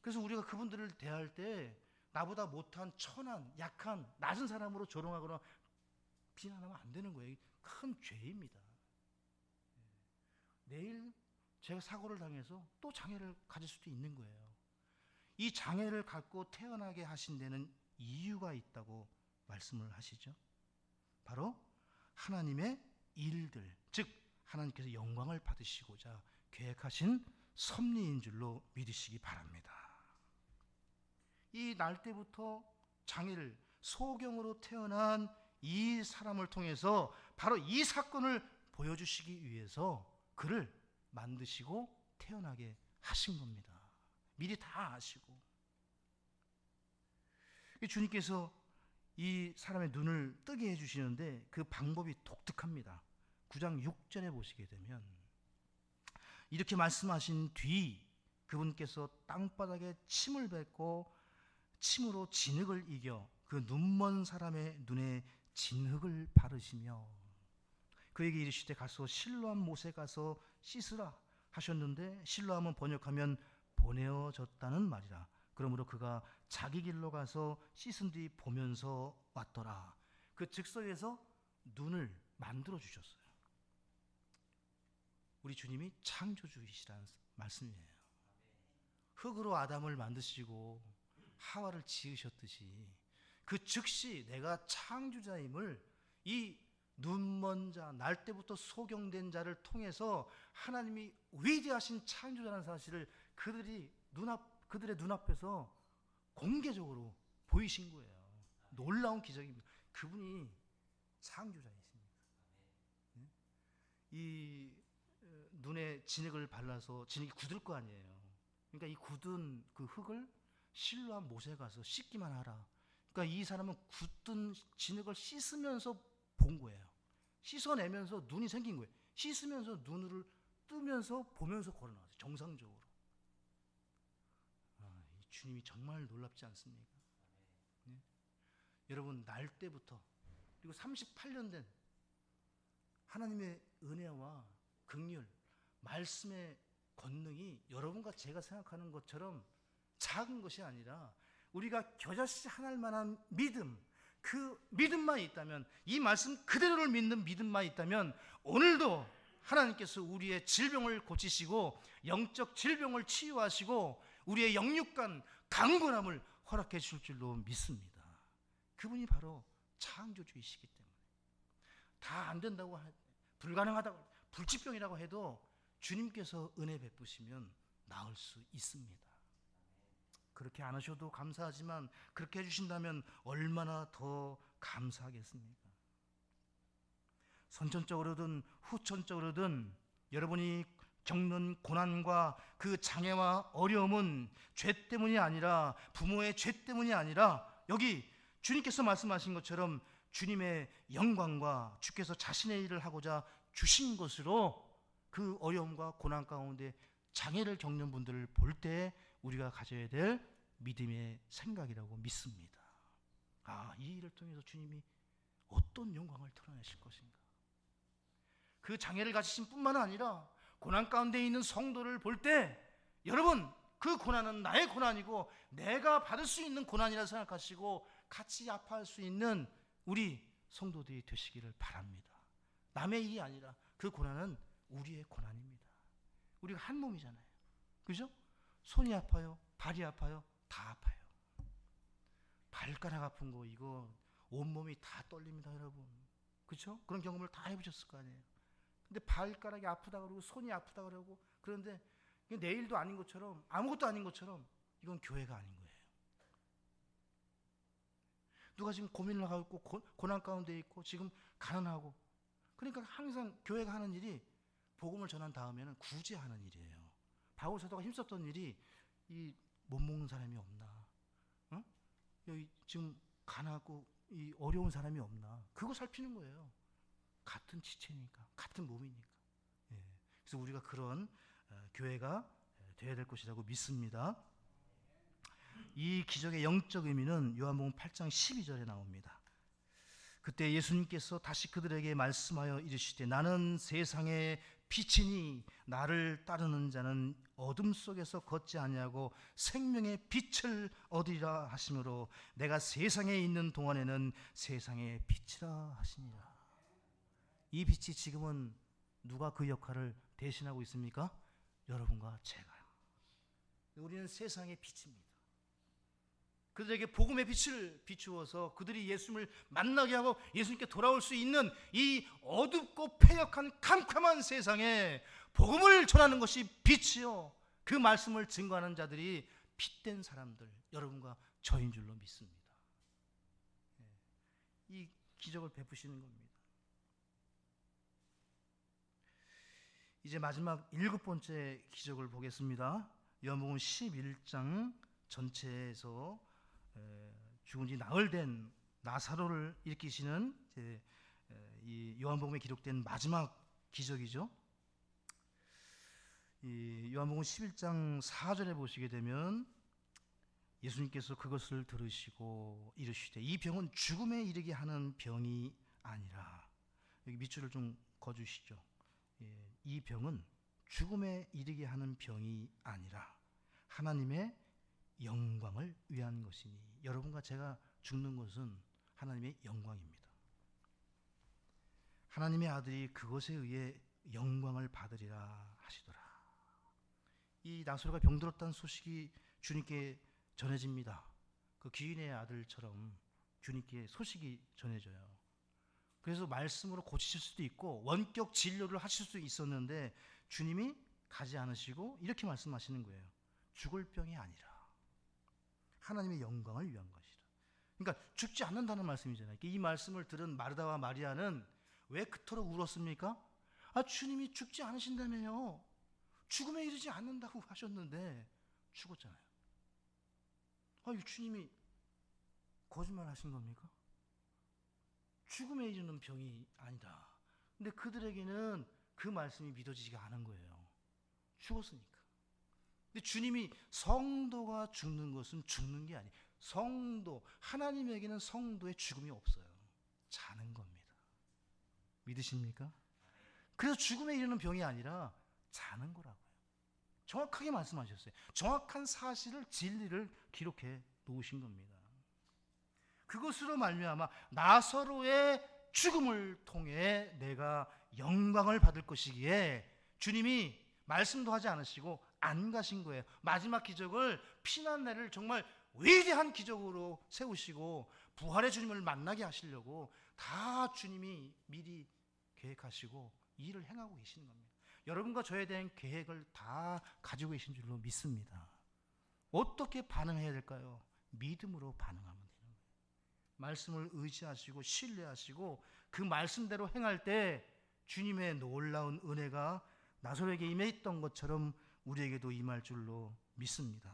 그래서 우리가 그분들을 대할 때 나보다 못한 천한, 약한, 낮은 사람으로 조롱하거나 비난하면 안 되는 거예요. 큰 죄입니다. 내일 제가 사고를 당해서 또 장애를 가질 수도 있는 거예요. 이 장애를 갖고 태어나게 하신 데는 이유가 있다고 말씀을 하시죠. 바로 하나님의 일들, 즉 하나님께서 영광을 받으시고자 계획하신 섭리인 줄로 믿으시기 바랍니다. 이 날 때부터 장애를 소경으로 태어난 이 사람을 통해서 바로 이 사건을 보여주시기 위해서 그를 만드시고 태어나게 하신 겁니다. 미리 다 아시고. 주님께서 이 사람의 눈을 뜨게 해주시는데 그 방법이 독특합니다. 9장 6절에 보시게 되면 이렇게 말씀하신 뒤 그분께서 땅바닥에 침을 뱉고 침으로 진흙을 이겨 그 눈먼 사람의 눈에 진흙을 바르시며 그에게 이르시되 가서 실로암 못에 가서 씻으라 하셨는데 실로암은 번역하면 보내어졌다는 말이라. 그러므로 그가 자기 길로 가서 씻은 뒤 보면서 왔더라. 그 즉석에서 눈을 만들어 주셨어요. 우리 주님이 창조주이시라는 말씀이에요. 흙으로 아담을 만드시고 하와를 지으셨듯이 그 즉시 내가 창조자임을 이 눈먼 자, 날 때부터 소경된 자를 통해서 하나님이 위대하신 창조자라는 사실을 그들의 눈앞에서 공개적으로 보이신 거예요. 놀라운 기적입니다. 그분이 창조자이십니다. 이 눈에 진흙을 발라서 진흙이 굳을 거 아니에요. 그러니까 이 굳은 그 흙을 실로암 못에 가서 씻기만 하라. 그러니까 이 사람은 굳은 진흙을 씻으면서 본 거예요. 씻어내면서 눈이 생긴 거예요. 씻으면서 눈을 뜨면서 보면서 걸어 나왔어요. 정상적으로. 이 주님이 정말 놀랍지 않습니까? 네? 여러분, 날 때부터 그리고 38년 된 하나님의 은혜와 긍휼, 말씀의 권능이 여러분과 제가 생각하는 것처럼 작은 것이 아니라 우리가 겨자씨 하나일 만한 믿음, 그 믿음만 있다면, 이 말씀 그대로를 믿는 믿음만 있다면 오늘도 하나님께서 우리의 질병을 고치시고 영적 질병을 치유하시고 우리의 영육간 강건함을 허락해 주실 줄로 믿습니다. 그분이 바로 창조주이시기 때문에 다 안 된다고, 불가능하다고, 불치병이라고 해도 주님께서 은혜 베푸시면 나을 수 있습니다. 그렇게 안 하셔도 감사하지만 그렇게 해주신다면 얼마나 더 감사하겠습니까? 선천적으로든 후천적으로든 여러분이 겪는 고난과 그 장애와 어려움은 죄 때문이 아니라, 부모의 죄 때문이 아니라, 여기 주님께서 말씀하신 것처럼 주님의 영광과 주께서 자신의 일을 하고자 주신 것으로 그 어려움과 고난 가운데 장애를 겪는 분들을 볼 때 우리가 가져야 될 믿음의 생각이라고 믿습니다. 이 일을 통해서 주님이 어떤 영광을 드러내실 것인가. 그 장애를 가지신 뿐만 아니라 고난 가운데 있는 성도를 볼 때, 여러분, 그 고난은 나의 고난이고 내가 받을 수 있는 고난이라 생각하시고 같이 아파할 수 있는 우리 성도들이 되시기를 바랍니다. 남의 일이 아니라 그 고난은 우리의 고난입니다. 우리가 한 몸이잖아요. 그죠? 손이 아파요, 발이 아파요, 다 아파요. 발가락 아픈 거 이거 온몸이 다 떨립니다, 여러분. 그렇죠? 그런 경험을 다 해보셨을 거 아니에요. 근데 발가락이 아프다 그러고 손이 아프다 그러고, 그런데 내 일도 아닌 것처럼, 아무것도 아닌 것처럼, 이건 교회가 아닌 거예요. 누가 지금 고민을 하고 있고 고난 가운데 있고 지금 가난하고, 그러니까 항상 교회가 하는 일이 복음을 전한 다음에는 구제하는 일이에요. 바울 사도가 힘썼던 일이 이 못 먹는 사람이 없나, 여기 지금 가난하고 이 어려운 사람이 없나, 그거 살피는 거예요. 같은 지체니까, 같은 몸이니까. 그래서 우리가 그런 교회가 되어야 될 것이라고 믿습니다. 이 기적의 영적 의미는 요한복음 8장 12절에 나옵니다. 그때 예수님께서 다시 그들에게 말씀하여 이르시되 나는 세상의 빛이니 나를 따르는 자는 어둠 속에서 걷지 아니하고 생명의 빛을 얻으리라 하시므로 내가 세상에 있는 동안에는 세상의 빛이라 하시니라. 이 빛이 지금은 누가 그 역할을 대신하고 있습니까? 여러분과 제가요. 우리는 세상의 빛입니다. 그들에게 복음의 빛을 비추어서 그들이 예수님을 만나게 하고 예수님께 돌아올 수 있는 이 어둡고 패역한 캄캄한 세상에 복음을 전하는 것이 빛이요, 그 말씀을 증거하는 자들이 빛된 사람들, 여러분과 저인 줄로 믿습니다. 이 기적을 베푸시는 겁니다. 이제 마지막 7번째 기적을 보겠습니다. 요한복음 11장 전체에서 죽은 지 나흘 된 나사로를 일으키시는 이 요한복음에 기록된 마지막 기적이죠. 이 요한복음 11장 4절에 보시게 되면 예수님께서 그것을 들으시고 이르시되 이 병은 죽음에 이르게 하는 병이 아니라, 여기 밑줄을 좀 거주시죠. 이 병은 죽음에 이르게 하는 병이 아니라 하나님의 영광을 위한 것이니, 여러분과 제가 죽는 것은 하나님의 영광입니다. 하나님의 아들이 그것에 의해 영광을 받으리라 하시더라. 이 나사로가 병들었다는 소식이 주님께 전해집니다. 그 귀인의 아들처럼 주님께 소식이 전해져요. 그래서 말씀으로 고치실 수도 있고 원격 진료를 하실 수도 있었는데 주님이 가지 않으시고 이렇게 말씀하시는 거예요. 죽을 병이 아니라 하나님의 영광을 위한 것이라. 그러니까 죽지 않는다는 말씀이잖아요. 이 말씀을 들은 마르다와 마리아는 왜 그토록 울었습니까? 주님이 죽지 않으신다며요. 죽음에 이르지 않는다고 하셨는데 죽었잖아요. 주님이 거짓말 하신 겁니까? 죽음에 이르는 병이 아니다. 근데 그들에게는 그 말씀이 믿어지지가 않은 거예요. 죽었으니까. 근데 주님이 성도가 죽는 것은 죽는 게 아니에요. 성도, 하나님에게는 성도의 죽음이 없어요. 자는 겁니다. 믿으십니까? 그래서 죽음에 이르는 병이 아니라 자는 거라고요. 정확하게 말씀하셨어요. 정확한 사실을, 진리를 기록해 놓으신 겁니다. 그것으로 말미암아 나사로의 죽음을 통해 내가 영광을 받을 것이기에 주님이 말씀도 하지 않으시고 안 가신 거예요. 마지막 기적을, 피난날을 정말 위대한 기적으로 세우시고 부활의 주님을 만나게 하시려고 다 주님이 미리 계획하시고 일을 행하고 계시는 겁니다. 여러분과 저에 대한 계획을 다 가지고 계신 줄로 믿습니다. 어떻게 반응해야 될까요? 믿음으로 반응하면 되는 거예요. 말씀을 의지하시고 신뢰하시고 그 말씀대로 행할 때 주님의 놀라운 은혜가 나사로에게 임했던 것처럼 우리에게도 임할 줄로 믿습니다.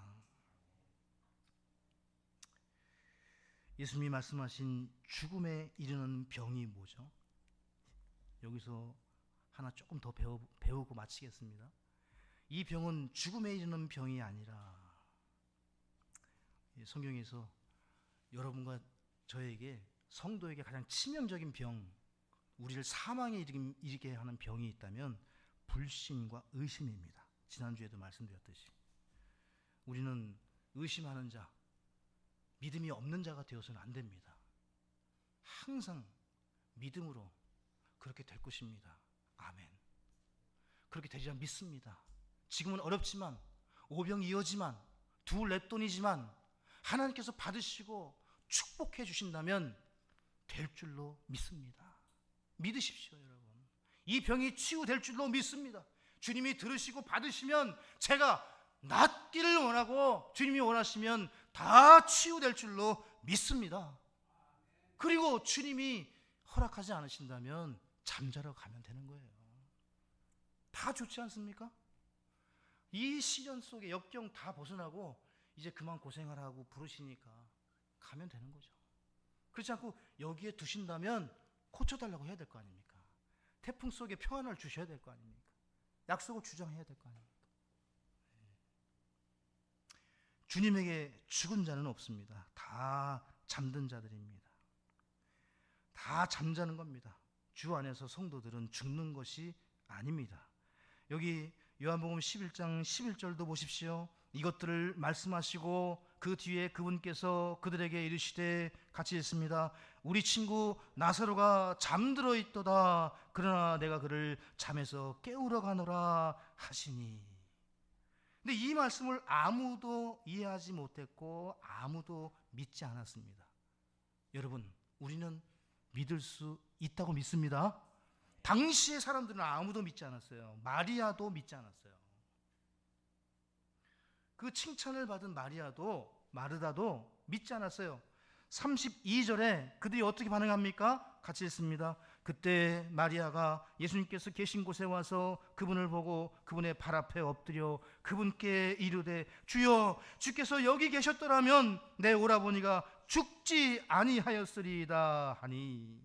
예수님이 말씀하신 죽음에 이르는 병이 뭐죠? 여기서 하나 조금 더 배우고 마치겠습니다. 이 병은 죽음에 이르는 병이 아니라 성경에서 여러분과 저에게, 성도에게 가장 치명적인 병, 우리를 사망에 이르게 하는 병이 있다면 불신과 의심입니다. 지난주에도 말씀드렸듯이 우리는 의심하는 자, 믿음이 없는 자가 되어서는 안 됩니다. 항상 믿음으로 그렇게 될 것입니다. 아멘. 그렇게 되리라 믿습니다. 지금은 어렵지만, 오병이어지만, 두 렛돈이지만 하나님께서 받으시고 축복해 주신다면 될 줄로 믿습니다. 믿으십시오, 여러분. 이 병이 치유될 줄로 믿습니다. 주님이 들으시고 받으시면, 제가 낫기를 원하고 주님이 원하시면 다 치유될 줄로 믿습니다. 그리고 주님이 허락하지 않으신다면 잠자러 가면 되는 거예요. 다 좋지 않습니까? 이 시련 속에 역경 다 벗어나고 이제 그만 고생하라고 부르시니까 가면 되는 거죠. 그렇지 않고 여기에 두신다면 고쳐달라고 해야 될 거 아닙니까? 태풍 속에 평안을 주셔야 될 거 아닙니까? 약속을 주장해야 될 거 아닙니까? 주님에게 죽은 자는 없습니다. 다 잠든 자들입니다. 다 잠자는 겁니다. 주 안에서 성도들은 죽는 것이 아닙니다. 여기 요한복음 11장 11절도 보십시오. 이것들을 말씀하시고 그 뒤에 그분께서 그들에게 이르시되, 같이 읽습니다. 우리 친구 나사로가 잠들어 있도다. 그러나 내가 그를 잠에서 깨우러 가노라 하시니. 근데 이 말씀을 아무도 이해하지 못했고 아무도 믿지 않았습니다. 여러분, 우리는 믿을 수 있다고 믿습니다. 당시의 사람들은 아무도 믿지 않았어요. 마리아도 믿지 않았어요. 그 칭찬을 받은 마르다도 믿지 않았어요. 32절에 그들이 어떻게 반응합니까? 같이 읽습니다. 그때 마리아가 예수님께서 계신 곳에 와서 그분을 보고 그분의 발 앞에 엎드려 그분께 이르되, 주여, 주께서 여기 계셨더라면 내 오라버니가 죽지 아니하였으리이다 하니.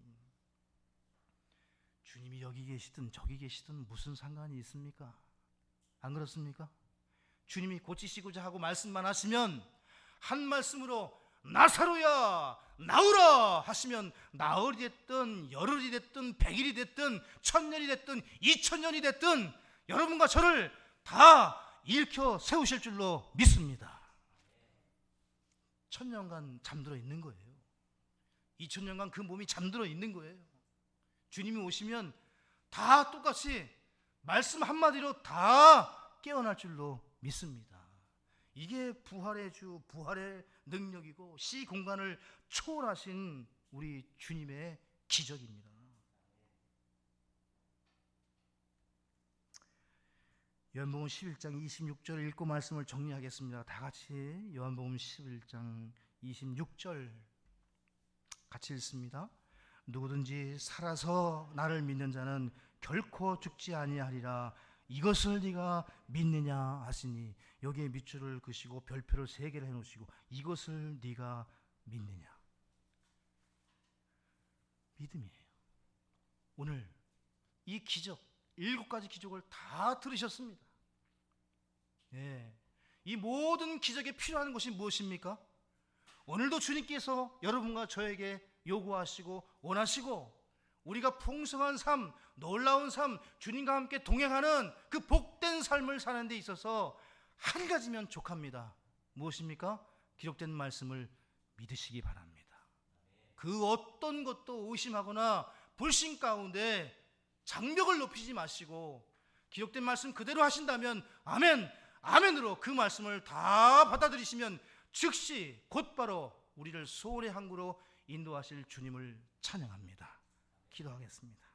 주님이 여기 계시든 저기 계시든 무슨 상관이 있습니까? 안 그렇습니까? 주님이 고치시고자 하고 말씀만 하시면, 한 말씀으로 나사로야 나오라 하시면 나흘이 됐든 열흘이 됐든 100일이 됐든 1000년이 됐든 2000년이 됐든 여러분과 저를 다 일으켜 세우실 줄로 믿습니다. 1000년간 잠들어 있는 거예요. 2000년간 그 몸이 잠들어 있는 거예요. 주님이 오시면 다 똑같이 말씀 한마디로 다 깨어날 줄로 믿습니다. 이게 부활의 주, 부활의 능력이고 시 공간을 초월하신 우리 주님의 기적입니다. 요한복음 11장 26절 읽고 말씀을 정리하겠습니다. 다 같이 요한복음 11장 26절 같이 읽습니다. 누구든지 살아서 나를 믿는 자는 결코 죽지 아니하리라. 이것을 네가 믿느냐 하시니, 여기에 밑줄을 그시고 별표를 3개를 해놓으시고, 이것을 네가 믿느냐. 믿음이에요. 오늘 이 기적, 7가지 기적을 다 들으셨습니다. 예. 이 모든 기적에 필요한 것이 무엇입니까? 오늘도 주님께서 여러분과 저에게 요구하시고 원하시고, 우리가 풍성한 삶, 놀라운 삶, 주님과 함께 동행하는 그 복된 삶을 사는 데 있어서 한 가지면 족합니다. 무엇입니까? 기록된 말씀을 믿으시기 바랍니다. 그 어떤 것도 의심하거나 불신 가운데 장벽을 높이지 마시고, 기록된 말씀 그대로 하신다면 아멘, 아멘으로 그 말씀을 다 받아들이시면 즉시 곧바로 우리를 소원의 항구로 인도하실 주님을 찬양합니다. 기도하겠습니다.